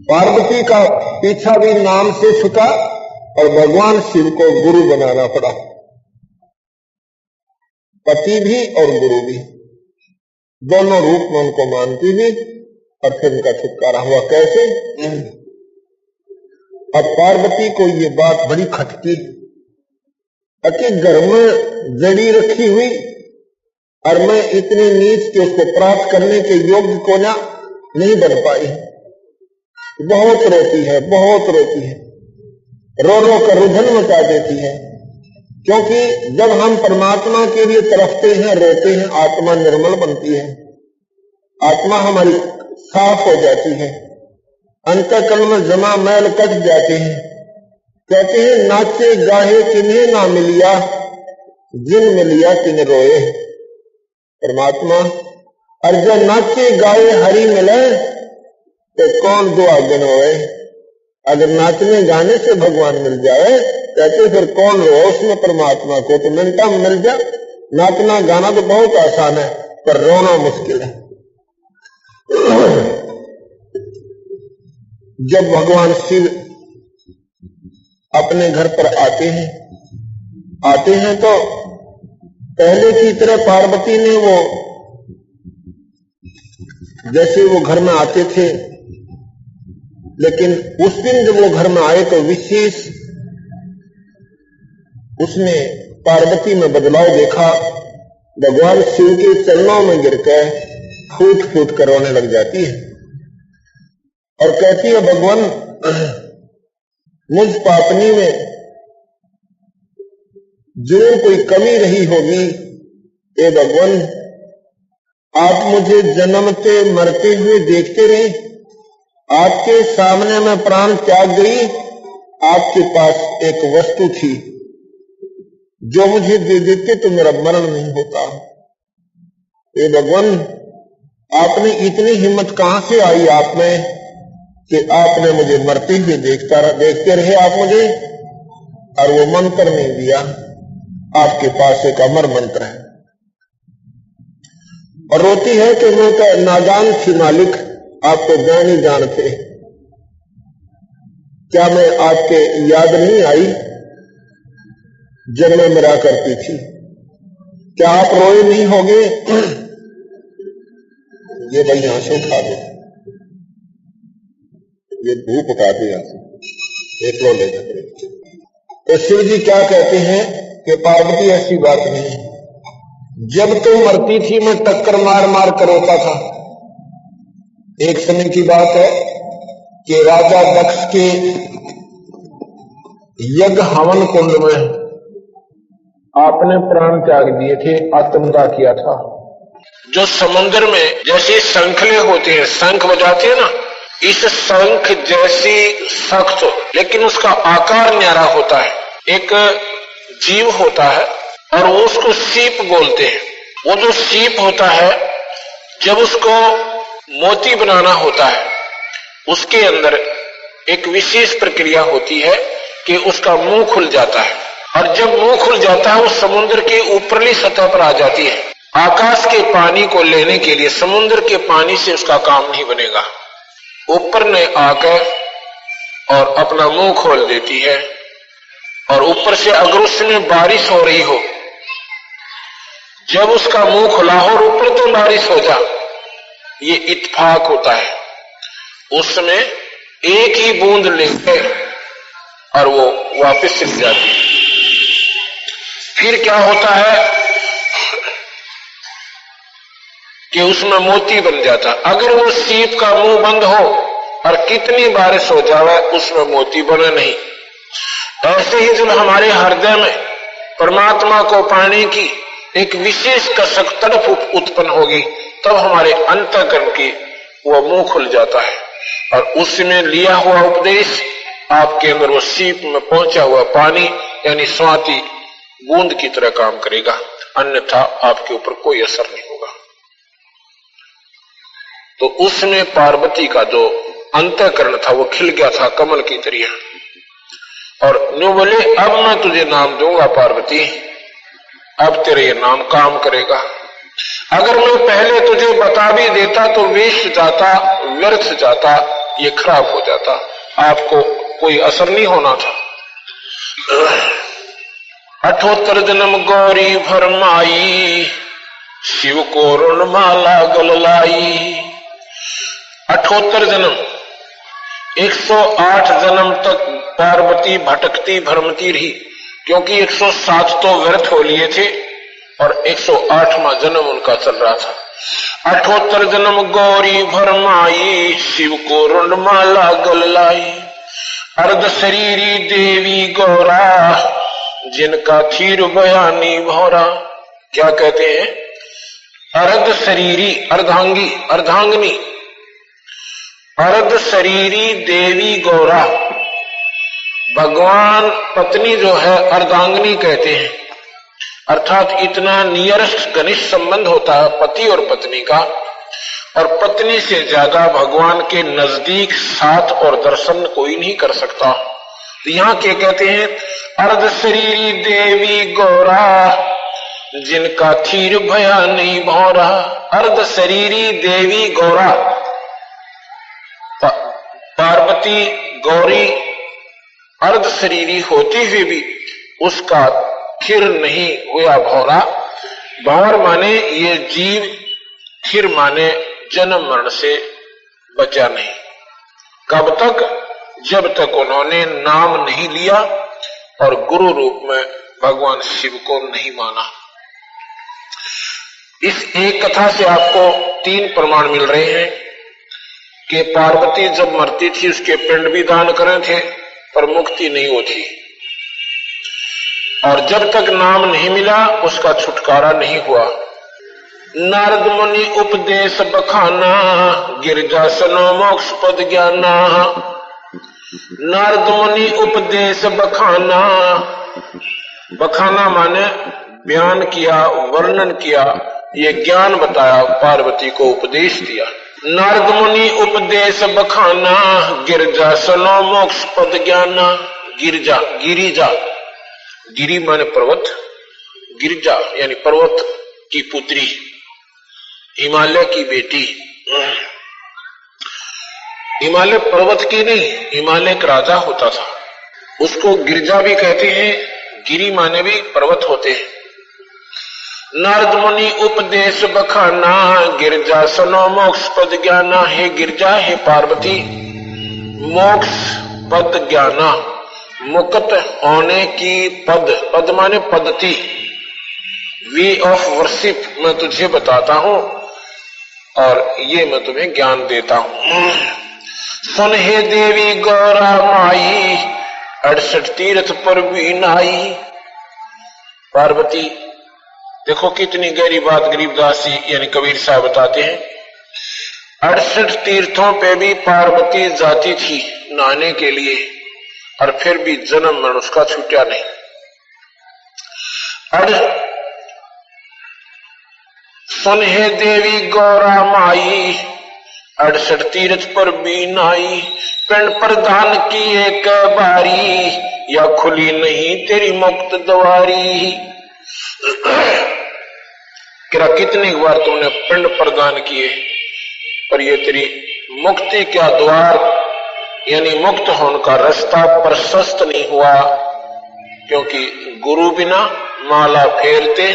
पार्वती का पीछा भी नाम से छूटा और भगवान शिव को गुरु बनाना पड़ा। पति भी और गुरु भी दोनों रूप में उनको मानती थी और फिर उनका छुटकारा हुआ। कैसे? अब पार्वती को ये बात बड़ी खटकी कि घर में जड़ी रखी हुई और मैं इतने नीच के उसको प्राप्त करने के योग्य को ना नहीं बन पाई। बहुत रोती है, बहुत रोती है, रो रो कर रुधन मचा देती है। क्योंकि जब हम परमात्मा के लिए तरफते हैं, रोते हैं, आत्मा निर्मल बनती है, आत्मा हमारी साफ हो जाती है, अंतःकरण में जमा मैल कट जाते हैं। कहते हैं नाचे गाहे किन्हें ना मिलिया, जिन मिलिया किन रोए। परमात्मा और जब नाचे गाए हरि मिले तो कौन दुआ गिनोए। अगर नाचने गाने से भगवान मिल जाए कहते फिर कौन रो उसमें परमात्मा को, तो मिनटा में मिल जाए। नाचना गाना तो बहुत आसान है पर रोना मुश्किल है। जब भगवान शिव अपने घर पर आते हैं तो पहले की तरह पार्वती ने वो जैसे वो घर में आते थे, लेकिन उस दिन जब वो घर में आए तो विशेष उसने पार्वती में बदलाव देखा। भगवान शिव के चरणों में गिरकर फूट फूट कर रोने लग जाती है और कहती है, भगवान मुझ पापनी में जरूर कोई कमी रही होगी। ए भगवान, आप मुझे जन्मते मरते हुए देखते रहे, आपके सामने मैं प्राण त्याग गई। आपके पास एक वस्तु थी जो मुझे दे देते तो मेरा मरण नहीं होता। ए भगवान, आपने इतनी हिम्मत कहां से आई आप में कि आपने मुझे मरते हुए देखते रहे आप मुझे, और वो मंत्र नहीं दिया। आपके पास एक अमर मंत्र है। और रोती है कि मैं तो नादान थी मालिक, आप तो ज्ञान ही जानते। क्या मैं आपके याद नहीं आई जब मैं मरा करती थी? क्या आप रोए नहीं होगे? ये भाई आंसू उठा दो, ये धूप उठा दे आंसू, एक लो ले जाते। तो शिव जी क्या कहते हैं कि पार्वती ऐसी बात नहीं, जब तो मरती थी मैं टक्कर मार मार कर रोता था। एक समय की बात है कि राजा दक्ष के यज्ञ हवन कुंड में आपने प्राण त्याग दिए थे, आत्मदाह किया था। जो समुद्र में जैसे शंखले होते हैं, शंख बजाते हैं ना, इस शंख जैसी सख्त लेकिन उसका आकार न्यारा होता है, एक जीव होता है और वो उसको सीप बोलते हैं। वो जो सीप होता है, जब उसको मोती बनाना होता है, उसके अंदर एक विशेष प्रक्रिया होती है कि उसका मुंह खुल जाता है, और जब मुंह खुल जाता है वो समुद्र की ऊपरली सतह पर आ जाती है। आकाश के पानी को लेने के लिए समुद्र के पानी से उसका काम नहीं बनेगा, ऊपर ने आकर और अपना मुंह खोल देती है। और ऊपर से अगर उसमें बारिश हो रही हो, जब उसका मुंह खुला हो और ऊपर तो बारिश हो जा, ये इत्तेफाक होता है। उसमें एक ही बूंद लेते और वो वापस सिल जाती है। फिर क्या होता है कि उसमें मोती बन जाता। अगर वो सीप का मुंह बंद हो और कितनी बारिश हो जाए उसमें मोती बने नहीं। ऐसे ही जब हमारे हृदय में परमात्मा को पाने की एक विशेष कसक तड़प उत्पन्न होगी, तब हमारे अंतःकरण की वो मुंह खुल जाता है और उसमें लिया हुआ उपदेश आपके अंदर वो सीप में पहुंचा हुआ पानी यानी स्वाति बूंद की तरह काम करेगा, अन्यथा आपके ऊपर कोई असर नहीं होगा। तो उसमें पार्वती का जो अंतःकरण था वो खिल गया था कमल की तरह, और न्यू बोले, अब मैं तुझे नाम दूंगा पार्वती, अब तेरे ये नाम काम करेगा। अगर मैं पहले तुझे बता भी देता तो वेस्ट जाता, व्यर्थ जाता, ये खराब हो जाता, आपको कोई असर नहीं होना था। 78 जन्म गौरी भरमाई, शिव को ऋणमाला गल लाई। 78 जन्म, 108 जन्म तक पार्वती भटकती भ्रमती रही, क्योंकि 107 तो व्यर्थ हो लिए थे और 108वां जन्म उनका चल रहा था। 78 जन्म गौरी भरमाई, शिव को ऋणमाला गल लाई। अर्ध शरीरी देवी गौरा, जिनका थीर बयानी भौरा। क्या कहते हैं? अर्ध शरीरी, अर्धांगी, अर्धांगनी, अर्ध शरीरी देवी गौरा। भगवान पत्नी जो है अर्धांगनी कहते हैं, अर्थात इतना नियरेस्ट घनिष्ठ संबंध होता है पति और पत्नी का, और पत्नी से ज्यादा भगवान के नजदीक साथ और दर्शन कोई नहीं कर सकता। तो यहाँ क्या कहते हैं? अर्ध शरीरी देवी गौरा, जिनका थीर भया नहीं भौरा। अर्ध शरीरी देवी गौरा, पार्वती गौरी अर्ध शरीरी होते हुए भी उसका थिर नहीं हुआ भौरा। भौर माने ये जीव, थिर माने जन्म मरण से बचा नहीं। कब तक? जब तक उन्होंने नाम नहीं लिया और गुरु रूप में भगवान शिव को नहीं माना। इस एक कथा से आपको 3 प्रमाण मिल रहे हैं कि पार्वती जब मरती थी उसके पिंड भी दान करे थे पर मुक्ति नहीं होती, और जब तक नाम नहीं मिला उसका छुटकारा नहीं हुआ। नारद मुनि उपदेश बखाना, गिरजा सनो मोक्ष पद ज्ञाना। नारद मुनि उपदेश बखाना, बखाना माने बयान किया, वर्णन किया, ये ज्ञान बताया, पार्वती को उपदेश दिया। नारद मुनि उपदेश बखाना, गिरजा सनो मोक्ष पद ज्ञाना। गिरजा, गिरिजा, गिरी माने पर्वत, गिरजा यानी पर्वत की पुत्री, हिमालय की बेटी। हिमालय पर्वत की नहीं, हिमालय का राजा होता था, उसको गिरजा भी कहते हैं, गिरी माने भी पर्वत होते हैं। नारद मुनि उपदेश बखाना, गिरजा सनो मोक्ष पद ज्ञाना। हे गिरजा, हे पार्वती, मोक्ष पद ज्ञाना, मुक्त होने की पद, पद माने पद्धति, वे ऑफ वर्शिप मैं तुझे बताता हूं और ये मैं तुम्हें ज्ञान देता हूं। सुन हे देवी गौरा माई, 68 तीर्थ पर भी नाई। पार्वती, देखो कितनी गहरी बात गरीबदास जी यानी कबीर साहब बताते हैं। 68 तीर्थों पे भी पार्वती जाती थी नहाने के लिए और फिर भी जन्म मरण उसका छूटा नहीं। सुन हे देवी गौरा माई, 68 तीर्थ पर भी नाई। पिंड प्रदान की एक बारी, या खुली नहीं तेरी मुक्त द्वारी। क्या कितनी बार तुमने पिंड प्रदान किए पर ये तेरी मुक्ति का द्वार यानी मुक्त होने का रास्ता प्रशस्त नहीं हुआ, क्योंकि गुरु बिना माला फेरते,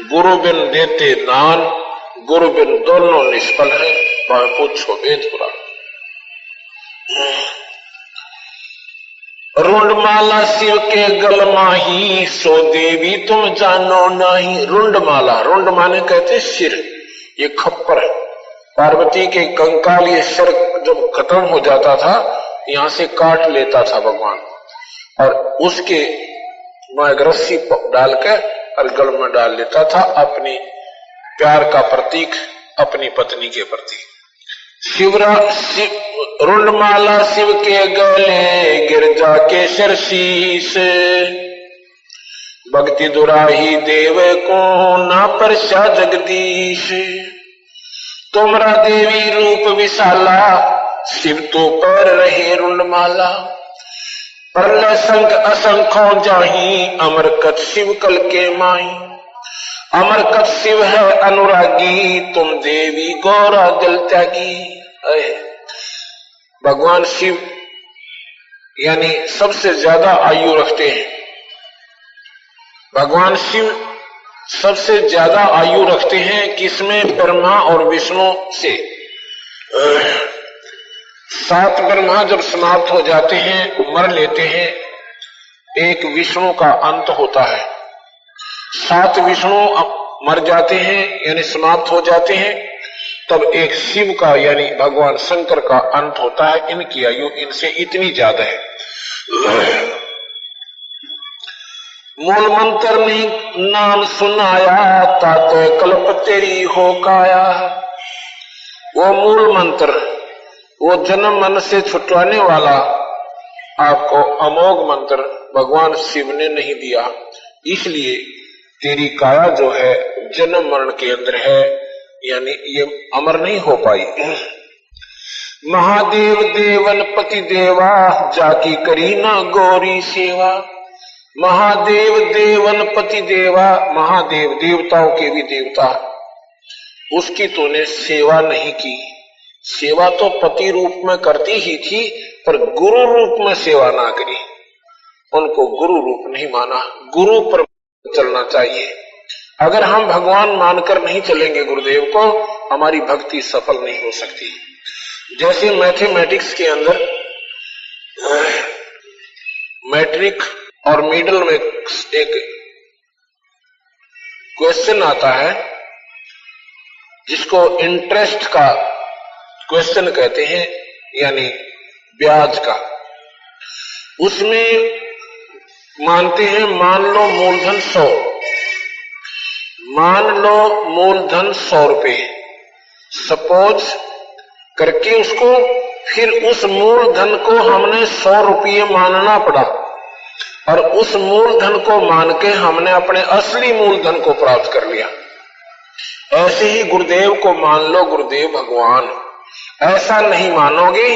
गुरु बिन देते दान, गुरु बिन दोनों निष्फल है। पूछो वेद पुराण। रुंडमाला शिव के गल माही, सो देवी तुम जानो नहीं। रुंडमाला, रुंड माने कहते सिर, ये खप्पर है। पार्वती के कंकाल ये सिर जब खत्म हो जाता था यहां से काट लेता था भगवान, और उसके रस्सी डाल के और गल में डाल लेता था, अपनी प्यार का प्रतीक अपनी पत्नी के प्रति। रुंडमाला शिव के गले, गिरजा के सिर शीश। भक्ति दुराही देव को ना परसा जगदीश। तुमरा देवी रूप विशाला, शिव तो पर रहे रुंडमाला। प्रलय संग असंख्यों जाही, अमरकत शिव कल के माई। अमरकत शिव है अनुरागी, तुम देवी गौरा दिल त्यागी। भगवान शिव यानी सबसे ज्यादा आयु रखते हैं। भगवान शिव सबसे ज्यादा आयु रखते हैं किसमें? ब्रह्मा और विष्णु से। 7 ब्रह्मा जब समाप्त हो जाते हैं, मर लेते हैं, एक विष्णु का अंत होता है। 7 विष्णु मर जाते हैं यानी समाप्त हो जाते हैं, तब एक शिव का यानी भगवान शंकर का अंत होता है। इनकी आयु इनसे इतनी ज्यादा है। मूल मंत्र नहीं नाम सुनाया, ताते कल्प तेरी हो काया। वो मूल मंत्र, वो जन्म मन से छुटवाने वाला आपको अमोघ मंत्र भगवान शिव ने नहीं दिया, इसलिए तेरी काया जो है जन्म मरण के अंदर है, यानी ये अमर नहीं हो पाई। महादेव देवन पति देवा, जाकी करी ना गौरी सेवा। महादेव देवन पति देवा, महादेव देवताओं के भी देवता, उसकी तूने सेवा नहीं की। सेवा तो पति रूप में करती ही थी, पर गुरु रूप में सेवा ना करी। उनको गुरु रूप नहीं माना, गुरु पर चलना चाहिए। अगर हम भगवान मानकर नहीं चलेंगे गुरुदेव को, हमारी भक्ति सफल नहीं हो सकती। जैसे मैथमेटिक्स के अंदर मैट्रिक और मिडिल में एक क्वेश्चन आता है जिसको इंटरेस्ट का क्वेश्चन कहते हैं, यानी ब्याज का। उसमें मानते हैं मान लो मूलधन 100, मान लो मूलधन 100 रुपए सपोज करके उसको, फिर उस मूलधन को हमने 100 रुपये मानना पड़ा और उस मूलधन को मान के हमने अपने असली मूलधन को प्राप्त कर लिया। ऐसे ही गुरुदेव को मान लो गुरुदेव भगवान। ऐसा नहीं मानोगे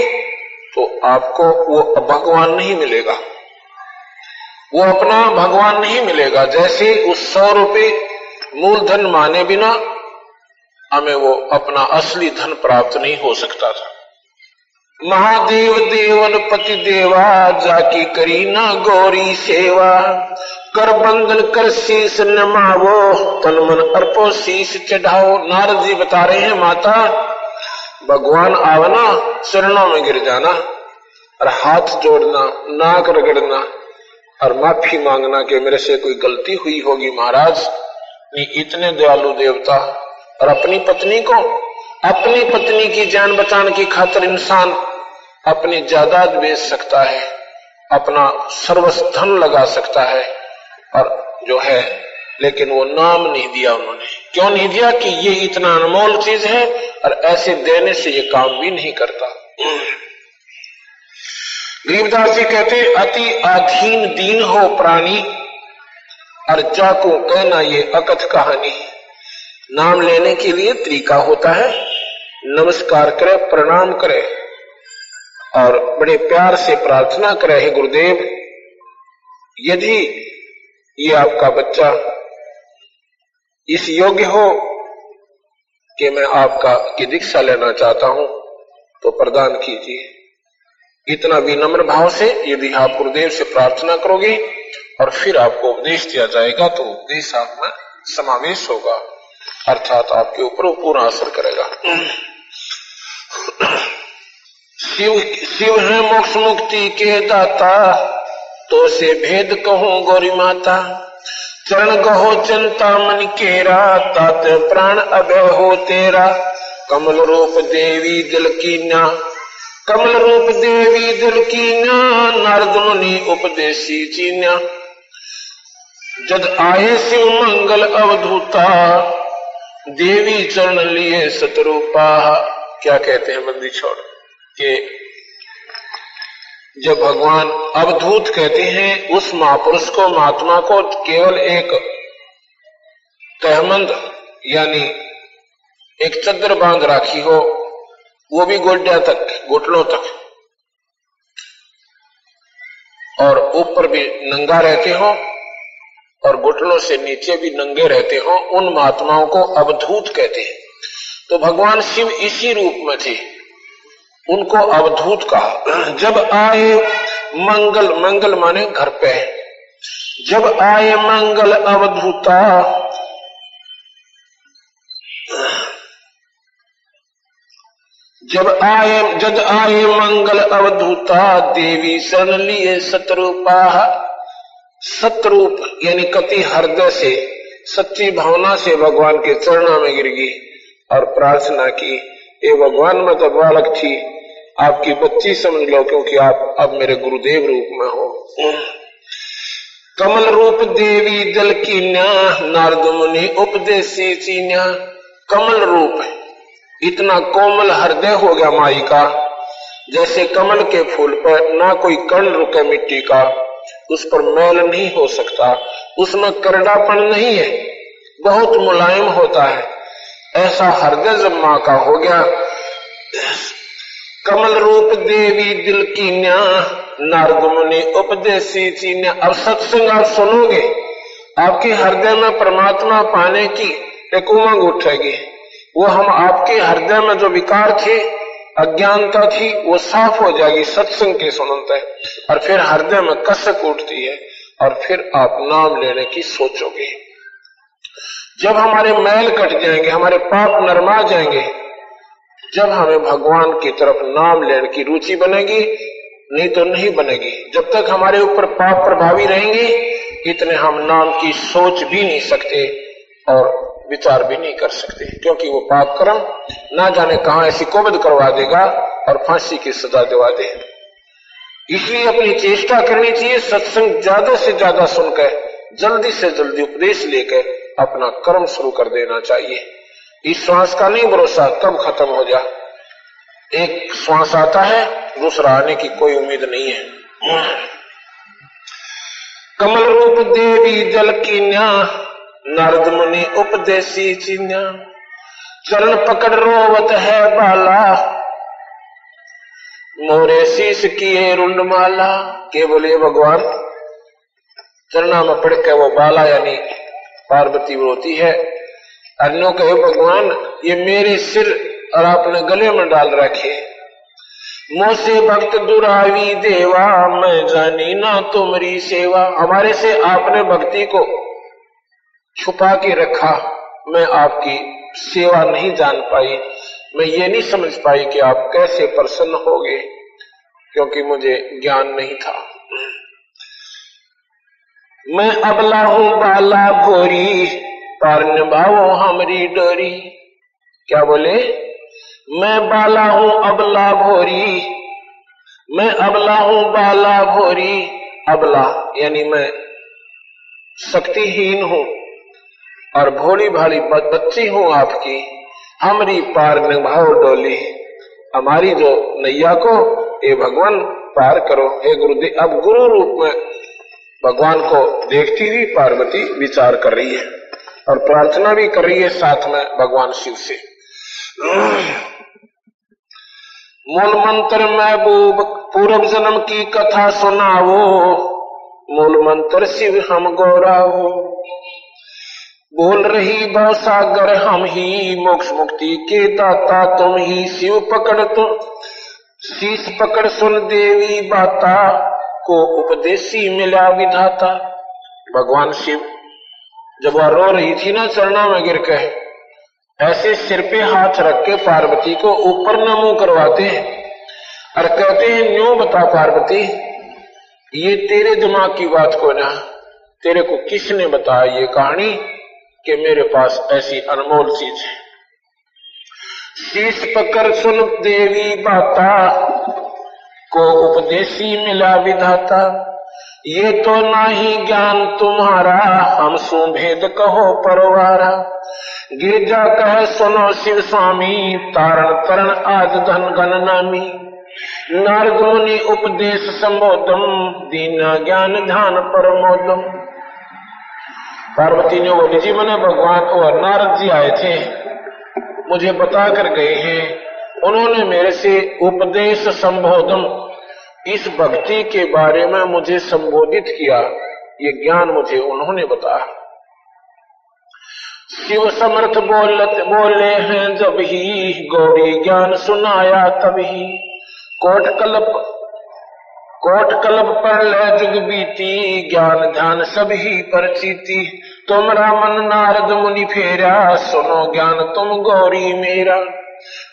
तो आपको वो भगवान नहीं मिलेगा, वो अपना भगवान नहीं मिलेगा। जैसे उस 100 रुपये मूलधन माने बिना हमें वो अपना असली धन प्राप्त नहीं हो सकता था। महादेव देवन पति देवा, जाकी करी ना गौरी सेवा, कर बंधन कर शीश नमावो, तन मन अर्पो शीश चढ़ाओ। नारद जी बता रहे हैं माता भगवान आवना, चरणों में गिर जाना और हाथ जोड़ना, नाक रगड़ना और माफी मांगना कि मेरे से कोई गलती हुई होगी महाराज। इतने दयालु देवता। और अपनी पत्नी की जान बचाने की खातिर इंसान अपनी जायदाद बेच सकता है, अपना सर्वधन लगा सकता है और जो है, लेकिन वो नाम नहीं दिया उन्होंने। क्यों नहीं दिया? कि ये इतना अनमोल चीज है और ऐसे देने से ये काम भी नहीं करता। गरीबदास जी कहते अति अधीन दीन हो प्राणी, और जाको कहना ये अकथ कहानी। नाम लेने के लिए तरीका होता है, नमस्कार करे, प्रणाम करे और बड़े प्यार से प्रार्थना करे, हे गुरुदेव यदि ये आपका बच्चा इस योग्य हो कि मैं आपका की दीक्षा लेना चाहता हूं तो प्रदान कीजिए। इतना विनम्र भाव से यदि आप गुरुदेव से प्रार्थना करोगे और फिर आपको उपदेश दिया जाएगा तो उपदेश आप में समावेश होगा, अर्थात आपके ऊपर पूरा असर करेगा। शिव है मोक्ष मुक्ति के दाता, तो से भेद कहूं गौरी माता। चरण गहो चिंता मन केरा, तात प्राण अभय हो तेरा। कमल रूप देवी दिल की न्या, कमल रूप देवी दिल की न्या। नारद मुनि उपदेशी चीन्या, जद आए शिव मंगल अवधूता। देवी चरण लिए सतरूपा। क्या कहते हैं बंदी छोड़ के जब भगवान अवधूत कहते हैं उस महापुरुष को, महात्मा को केवल एक तहमंद यानी एक चद्दर बांध राखी हो, वो भी गोड्या तक, घुटनों तक, और ऊपर भी नंगा रहते हो और घुटनों से नीचे भी नंगे रहते हो, उन महात्माओं को अवधूत कहते हैं। तो भगवान शिव इसी रूप में थे, उनको अवधूत कहा। जब आए मंगल, मंगल माने घर पे, जब आए मंगल अवधूता। जद आए मंगल अवधूता। देवी शरण लिए सतरूपा। सतरूप यानी कति हृदय से, सच्ची भावना से भगवान के चरणों में गिर गई और प्रार्थना की, ये भगवान मैं तो बालक थी, आपकी बच्ची समझ लो, क्योंकि आप अब मेरे गुरुदेव रूप में हो। कमल रूप देवी दिल की न्या, नारद मुनि उपदेशी चीन्या। कमल रूप इतना कोमल हृदय हो गया माई का, जैसे कमल के फूल पर ना कोई कण रुके मिट्टी का, उस पर मैल नहीं हो सकता, उसमें करड़ापन नहीं है, बहुत मुलायम होता है। ऐसा हृदय जब मां का हो गया। कमल रूप देवी दिल की न्या, नारद मुनि उपदेशी चीन्या। अब सत्संग आप सुनोगे, आपके हृदय में परमात्मा पाने की एक उमंग उठेगी। वो हम आपके हृदय में जो विकार थे अज्ञानता थी वो साफ हो जाएगी सत्संग के सुनते, और फिर हृदय में कसक उठती है और फिर आप नाम लेने की सोचोगे। जब हमारे मैल कट जाएंगे, हमारे पाप नरमा जाएंगे, जब हमें भगवान की तरफ नाम लेने की रुचि बनेगी, नहीं तो नहीं बनेगी। जब तक हमारे ऊपर पाप प्रभावी रहेंगे इतने हम नाम की सोच भी नहीं सकते और विचार भी नहीं कर सकते, क्योंकि वो पाप कर्म ना जाने कहां ऐसी कोबद करवा देगा और फांसी की सजा दिवा दे। इसलिए अपनी चेष्टा करनी चाहिए सत्संग ज्यादा से ज्यादा सुनकर जल्दी से जल्दी उपदेश लेकर अपना कर्म शुरू कर देना चाहिए। इस श्वास का नहीं भरोसा कब खत्म हो जा, एक श्वास आता है दूसरा आने की कोई उम्मीद नहीं है। कमल रूप देवी जल की न्या, नारद मुनि उपदेशी चिन्या, चरण पकड़ रोवत है बाला, मोरे शीश किए रुंडमाला। के बोले भगवान चरणा में पड़ के वो बाला यानी पार्वती रोती है। अन्यों कहे भगवान ये मेरे सिर और आपने गले में डाल रखे, मोसे भक्त दुरावी देवा, मैं जानी ना तुम्हारी सेवा। हमारे से आपने भक्ति को छुपा के रखा, मैं आपकी सेवा नहीं जान पाई, मैं ये नहीं समझ पाई कि आप कैसे प्रसन्न होगे, क्योंकि मुझे ज्ञान नहीं था। मैं अबला हूं बाला भोरी, पार निभाओ हमारी डोरी। क्या बोले? मैं बाला हूं अबला भोरी, मैं अबला हूं बाला भोरी। अबला यानी मैं शक्तिहीन हूं और भोली भाली बच्ची हूं आपकी, हमारी पार निभाओ डोली। हमारी जो नैया को ये भगवान पार करो। हे गुरुदेव, अब गुरु रूप में भगवान को देखती हुई पार्वती विचार कर रही है और प्रार्थना भी कर रही है साथ में भगवान शिव से। मूल मंत्र महबूब पूर्व जन्म की कथा सुनाओ, मूल मंत्र शिव हम गौराओ। बोल रही भव सागर हम ही, मोक्ष मुक्ति के दाता तुम ही। शिव पकड़ तुम शीश पकड़ सुन देवी बाता, को उपदेशी मिला विधाता। भगवान शिव जब वह रो रही थी ना चरणों में गिर के, ऐसे सिर पे हाथ रख के पार्वती को ऊपर न मुंह करवाते हैं और कहते हैं न्यों बता पार्वती, ये तेरे दिमाग की बात को ना, तेरे को किसने बताया ये कहानी कि मेरे पास ऐसी अनमोल चीज है। शीश पकड़ सुन देवी बाता, को उपदेशी मिला विधाता। ये तो नाही ज्ञान तुम्हारा, हम सुभेद कहो परवारा। गिरजा कह सुनो शिव स्वामी, तारण तरण आज धन गण नामी। नारद मुनि उपदेश संबोधम, दीना ज्ञान ध्यान परमोदम। पार्वती ने बोली जी मैंने भगवान और नारद जी आए थे, मुझे बता कर गए हैं, उन्होंने मेरे से उपदेश संबोधन इस भक्ति के बारे में मुझे संबोधित किया, ये ज्ञान मुझे उन्होंने बताया। शिव समर्थ बोले हैं जब ही, गौरी ज्ञान सुनाया तभी। कोट कल्प पर ले जुग बीती, ज्ञान ध्यान सभी पर चीती। तुमरा मन नारद मुनि फेरा, सुनो ज्ञान तुम गौरी मेरा।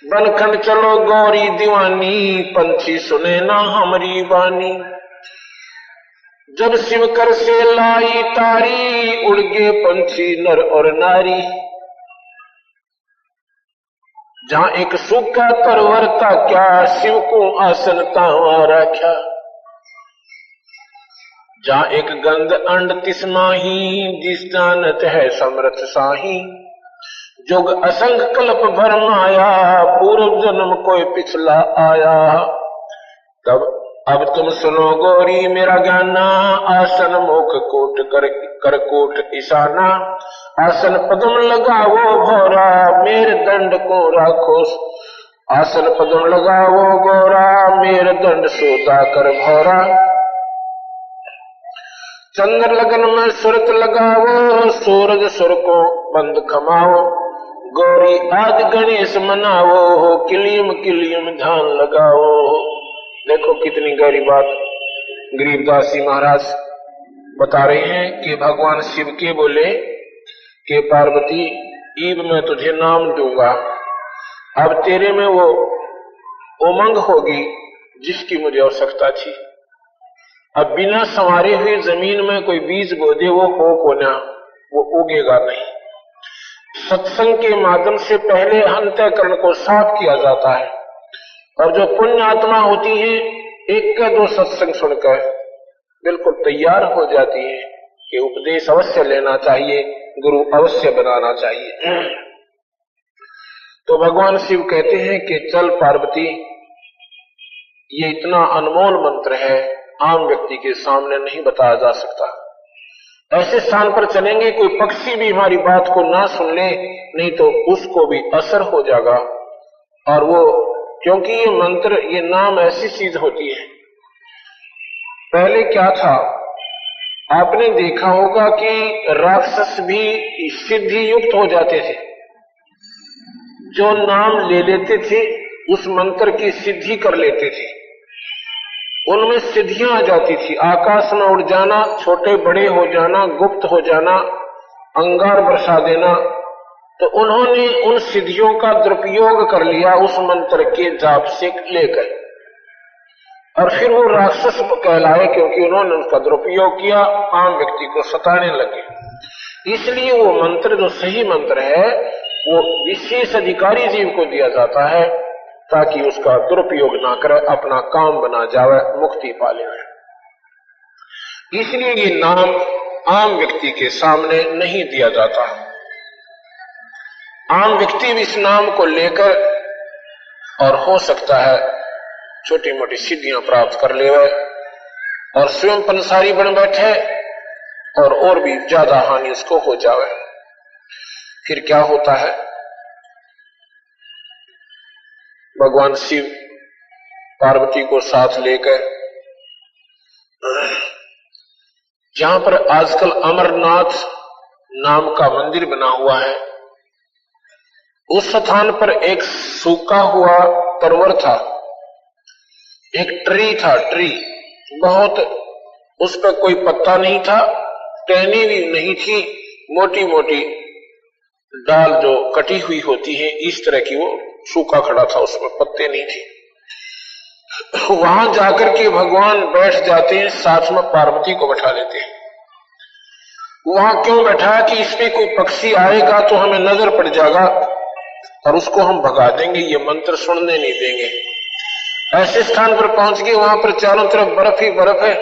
बनखंड चलो गौरी दीवानी, पंछी सुने ना हमारी वाणी। जब शिव कर से लाई तारी, उड़ गए पंछी नर और नारी। जहां एक सूखा तरवर था क्या, शिव को आसन तावा रखा। जहां एक गंध अंड तिस्माही, जिस जानत है समर्थ साही। जोग असंग कल्प भर माया, पूर्व जन्म कोई पिछला आया। तब अब तुम सुनो गौरी मेरा ज्ञाना, आसन मुख कोट कर कोट ईशाना। आसन पदम लगाओ भोरा, मेरे दंड को राखो। आसन पदम लगाओ गौरा, मेरे दंड सोता कर भोरा। चंद्र लगन में सुरत लगाओ, सूरज सुर को बंद खमाओ। गौरी आदि गणेश मनावो हो, किलियम किलियम ध्यान लगाओ हो। देखो कितनी गहरी बात गरीबदास जी महाराज बता रहे हैं कि भगवान शिव के बोले कि पार्वती ईब मैं तुझे नाम दूंगा, अब तेरे में वो उमंग होगी जिसकी मुझे आवश्यकता थी। अब बिना संवारे हुए जमीन में कोई बीज बो दे वो हो को ना, वो उगेगा नहीं। सत्संग के माध्यम से पहले अंतःकरण को साफ किया जाता है, और जो पुण्य आत्मा होती है एक का दो सत्संग सुनकर बिल्कुल तैयार हो जाती है कि उपदेश अवश्य लेना चाहिए, गुरु अवश्य बनाना चाहिए। तो भगवान शिव कहते हैं कि चल पार्वती, ये इतना अनमोल मंत्र है, आम व्यक्ति के सामने नहीं बताया जा सकता। ऐसे स्थान पर चलेंगे कोई पक्षी भी हमारी बात को ना सुन ले, नहीं तो उसको भी असर हो जाएगा। और वो क्योंकि ये मंत्र, ये नाम ऐसी चीज होती है। पहले क्या था, आपने देखा होगा कि राक्षस भी सिद्धि युक्त हो जाते थे, जो नाम ले लेते थे उस मंत्र की सिद्धि कर लेते थे, उनमें सिद्धियां आ जाती थी। आकाश में उड़ जाना, छोटे बड़े हो जाना, गुप्त हो जाना, अंगार बरसा देना। तो उन्होंने उन सिद्धियों का दुरुपयोग कर लिया उस मंत्र के जाप से लेकर, और फिर वो राक्षस कहलाए क्योंकि उन्होंने उसका दुरुपयोग किया, आम व्यक्ति को सताने लगे। इसलिए वो मंत्र जो सही मंत्र है वो विशेष अधिकारी जीव को दिया जाता है ताकि उसका दुरुपयोग ना करे, अपना काम बना जावे, मुक्ति पा ले। इसलिए ये नाम आम व्यक्ति के सामने नहीं दिया जाता। आम व्यक्ति भी इस नाम को लेकर और हो सकता है छोटी मोटी सिद्धियां प्राप्त कर ले और स्वयं पंसारी बन बैठे और भी ज्यादा हानि उसको हो जावे। फिर क्या होता है, भगवान शिव पार्वती को साथ लेकर जहां पर आजकल अमरनाथ नाम का मंदिर बना हुआ है, उस स्थान पर एक सूखा हुआ तरवर था, एक ट्री था, ट्री बहुत, उस पर कोई पत्ता नहीं था, टहनी भी नहीं थी, मोटी मोटी डाल जो कटी हुई होती है इस तरह की, वो सूखा खड़ा था, उसमें पत्ते नहीं थे। वहां जाकर के भगवान बैठ जाते हैं, साथ में पार्वती को बैठा लेते हैं। वहां क्यों बैठा कि इसमें कोई पक्षी आएगा तो हमें नजर पड़ जाएगा और उसको हम भगा देंगे, ये मंत्र सुनने नहीं देंगे। ऐसे स्थान पर पहुंच गए, वहां पर चारों तरफ बर्फ ही बर्फ है,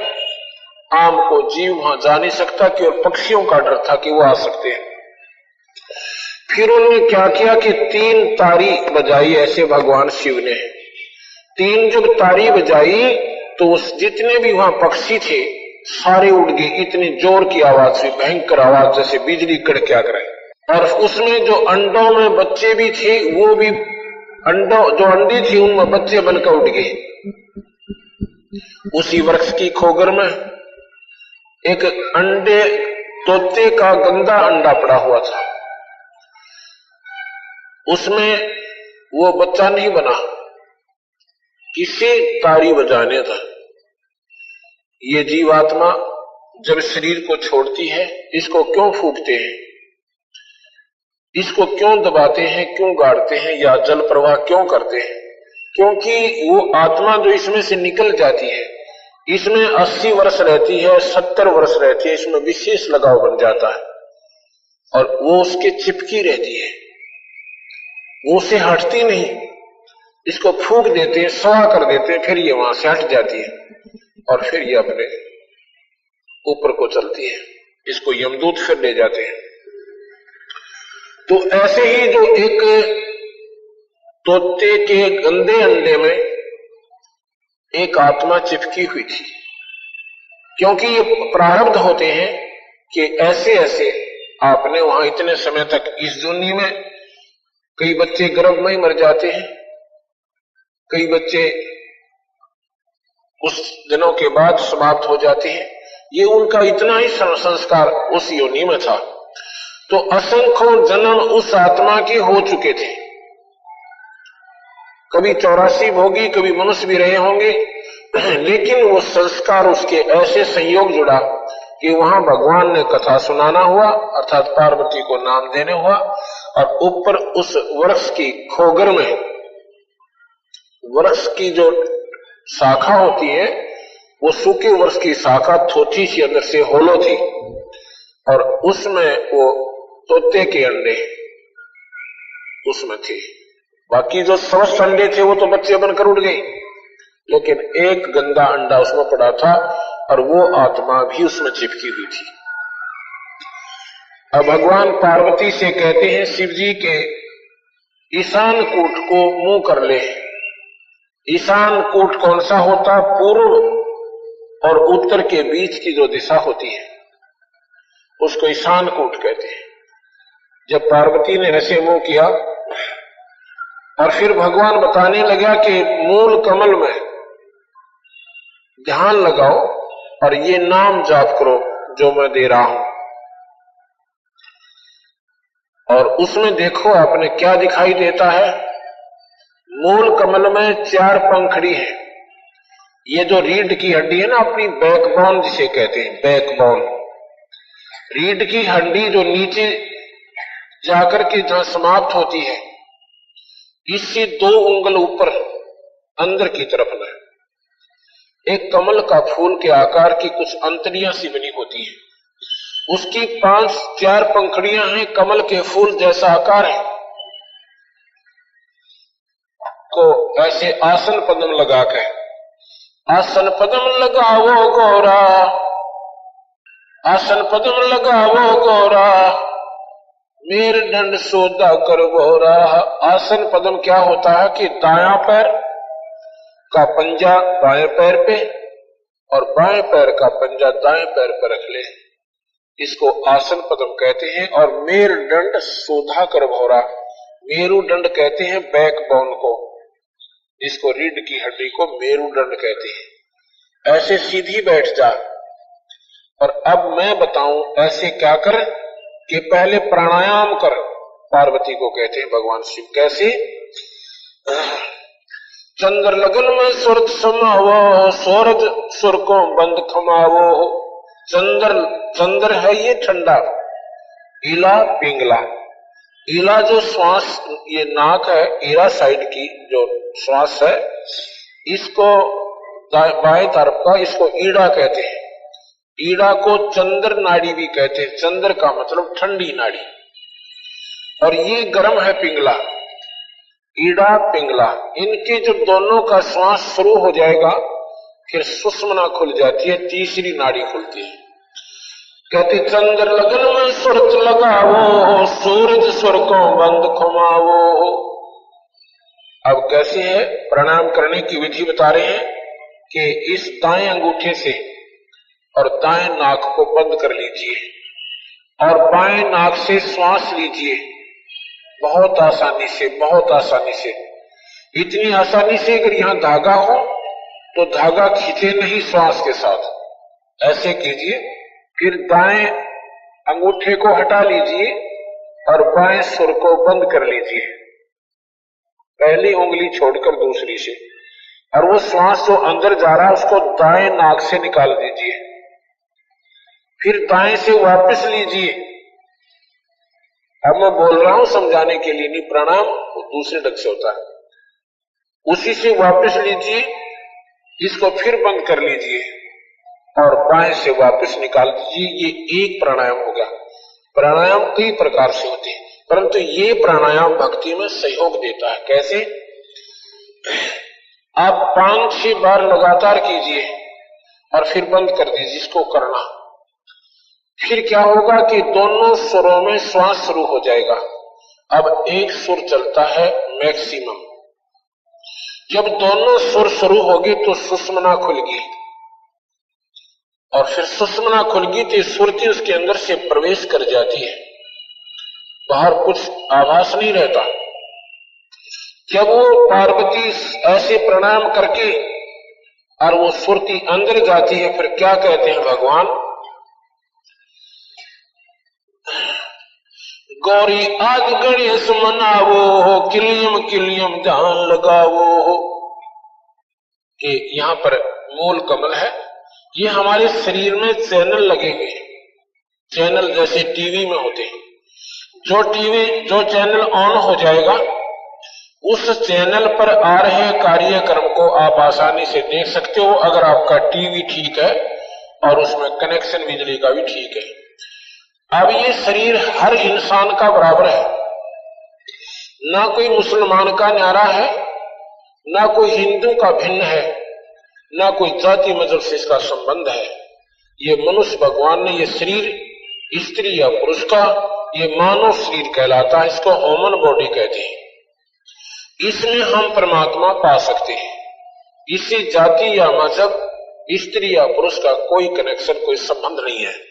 आम को जीव वहां जा नहीं सकता कि, और पक्षियों का डर था कि वो आ सकते हैं। फिर उन्होंने क्या किया कि 3 तारी बजाई, ऐसे भगवान शिव ने 3 जब तारी बजाई तो जितने भी वहां पक्षी थे सारे उड़ गए। इतनी जोर की आवाज हुई, भयंकर आवाज, जैसे बिजली कड़का करे। और उसमें जो अंडों में बच्चे भी थे, वो भी जो अंडे थी उनमें बच्चे बनकर उड़ गए। उसी वृक्ष की खोगर में एक अंडे तोते का गंदा अंडा पड़ा हुआ था, उसमें वो बच्चा नहीं बना, किसी तारी बजाने था। ये जीवात्मा जब शरीर को छोड़ती है, इसको क्यों फूंकते हैं, इसको क्यों दबाते हैं, क्यों गाड़ते हैं, या जल प्रवाह क्यों करते हैं? क्योंकि वो आत्मा जो इसमें से निकल जाती है, इसमें 80 वर्ष रहती है, 70 वर्ष रहती है, इसमें विशेष लगाव बन जाता है और वो उसके चिपकी रहती है, वो उसे हटती नहीं। इसको फूंक देते हैं, सवा कर देते हैं, फिर ये वहां से हट जाती है और फिर ये अपने ऊपर को चलती है। इसको यमदूत फिर ले जाते हैं। तो ऐसे ही जो एक तोते के गंदे अंडे में एक आत्मा चिपकी हुई थी, क्योंकि ये प्रारब्ध होते हैं कि ऐसे ऐसे आपने वहां इतने समय तक इस दुनिया में कई बच्चे गर्भ में ही मर जाते हैं, कई बच्चे कुछ दिनों के बाद समाप्त हो जाते हैं। ये उनका इतना ही संस्कार उस योनि में था। तो असंख्यों जन्म उस आत्मा के हो चुके थे। कभी 84 भोगी, कभी मनुष्य भी रहे होंगे, लेकिन वो संस्कार उसके ऐसे संयोग जुड़ा कि वहां भगवान ने कथा सुनाना हुआ, अर्थात पार्वती को नाम देने हुआ, और ऊपर उस वृक्ष की खोगर में, वृक्ष की जो शाखा होती है वो सूखे वृक्ष की शाखा थोथी सी अंदर से होलो थी, और उसमें वो तोते के अंडे उसमें थे। बाकी जो समस्त अंडे थे वो तो बच्चे बनकर उड़ गए, लेकिन एक गंदा अंडा उसमें पड़ा था और वो आत्मा भी उसमें चिपकी हुई थी। अब भगवान पार्वती से कहते हैं, शिव जी के ईशान कूट को मुंह कर ले। ईशान कूट कौन सा होता? पूर्व और उत्तर के बीच की जो दिशा होती है उसको ईशान कूट कहते हैं। जब पार्वती ने ऐसे मुंह किया और फिर भगवान बताने लगा कि मूल कमल में ध्यान लगाओ और ये नाम जाप करो जो मैं दे रहा हूं, और उसमें देखो आपने क्या दिखाई देता है। मूल कमल में 4 पंखड़ी है। ये जो रीढ़ की हड्डी है ना, अपनी बैकबोन जिसे कहते हैं, बैकबोन, रीढ़ की हड्डी जो नीचे जाकर के जहां समाप्त होती है, इससे 2 उंगल ऊपर अंदर की तरफ में एक कमल का फूल के आकार की कुछ अंतड़ियां सी बनी होती है। उसकी 5-4 पंखड़ियां हैं, कमल के फूल जैसा आकार है। को ऐसे आसन पद्म लगाकर, आसन पद्म लगावो गौरा, आसन पद्म लगावो गौरा, मेर दंड सोदा कर गौरा। आसन पद्म क्या होता है कि दायां पैर का पंजा बाएं पैर पे और बाएं पैर का पंजा दाएं पैर पर रख ले, इसको आसन पद्म कहते हैं। और मेर दंड सोधा कर भौरा, मेरुदंड कहते हैं बैकबोन को, इसको रीढ़ की हड्डी को मेरुदंड कहते हैं। ऐसे सीधी बैठ जा, और अब मैं बताऊं ऐसे क्या कर कि पहले प्राणायाम कर। पार्वती को कहते हैं भगवान शिव। कैसे? चंद्र लगन में सूरज समावो, सूरज सुर को बंद खमावो। चंद्र है ये ठंडा, ईला पिंगला। ईला जो श्वास, ये नाक है, ईला साइड की जो श्वास है, इसको बाएं तरफ का, इसको ईड़ा कहते हैं। ईड़ा को चंद्र नाड़ी भी कहते हैं। चंद्र का मतलब ठंडी नाड़ी, और ये गर्म है पिंगला, ईड़ा पिंगला। इनके जब दोनों का श्वास शुरू हो जाएगा फिर सुषुम्ना खुल जाती है, तीसरी नाड़ी खुलती है। कहते चंद्र लगन में सूरज लगावो, सूरज सुर को बंद खमावो। अब कैसे है? प्रणाम करने की विधि बता रहे हैं कि इस दाएं अंगूठे से और दाएं नाक को बंद कर लीजिए और बाएं नाक से श्वास लीजिए, बहुत आसानी से, बहुत आसानी से। इतनी आसानी से अगर यहां धागा हो तो धागा खींचे नहीं श्वास के साथ, ऐसे कीजिए। फिर दाएं अंगूठे को हटा लीजिए और बाएं सुर को बंद कर लीजिए, पहली उंगली छोड़कर दूसरी से, और वो श्वास जो अंदर जा रहा है उसको दाएं नाक से निकाल दीजिए। फिर दाएं से वापस लीजिए। अब मैं बोल रहा हूं समझाने के लिए, नहीं, प्राणायाम दूसरे ढंग से होता है। उसी से वापस लीजिए, इसको फिर बंद कर लीजिए और बाएं से वापस निकाल दीजिए। ये एक प्राणायाम होगा। प्राणायाम कई प्रकार से होते हैं, परंतु ये प्राणायाम भक्ति में सहयोग देता है। कैसे? आप 5-6 बार लगातार कीजिए और फिर बंद कर दीजिए, इसको करना। फिर क्या होगा कि दोनों सुरों में श्वास शुरू हो जाएगा। अब एक सुर चलता है मैक्सिमम। जब दोनों सुर शुरू होगी तो सुषुम्ना खुलगी, और फिर सुषुम्ना खुलगी तो सुरती उसके अंदर से प्रवेश कर जाती है, बाहर कुछ आभास नहीं रहता। जब वो पार्वती ऐसे प्रणाम करके और वो सुरती अंदर जाती है, फिर क्या कहते हैं भगवान? गौरी आदि गणेश मनावो, किलियम किलियम ध्यान लगावो। कि यहां पर मूल कमल है। ये हमारे शरीर में चैनल लगे हुए, चैनल जैसे टीवी में होते हैं। जो चैनल ऑन हो जाएगा, उस चैनल पर आ रहे कार्यक्रम को आप आसानी से देख सकते हो, अगर आपका टीवी ठीक है और उसमें कनेक्शन बिजली का भी ठीक है। अब ये शरीर हर इंसान का बराबर है, ना कोई मुसलमान का न्यारा है, ना कोई हिंदू का भिन्न है, ना कोई जाति मजहब से इसका संबंध है। ये मनुष्य भगवान ने ये शरीर स्त्री या पुरुष का, ये मानव शरीर कहलाता है, इसको ह्यूमन बॉडी कहते हैं। इसमें हम परमात्मा पा सकते हैं। इसी जाति या मजहब, स्त्री या पुरुष का कोई कनेक्शन, कोई संबंध नहीं है।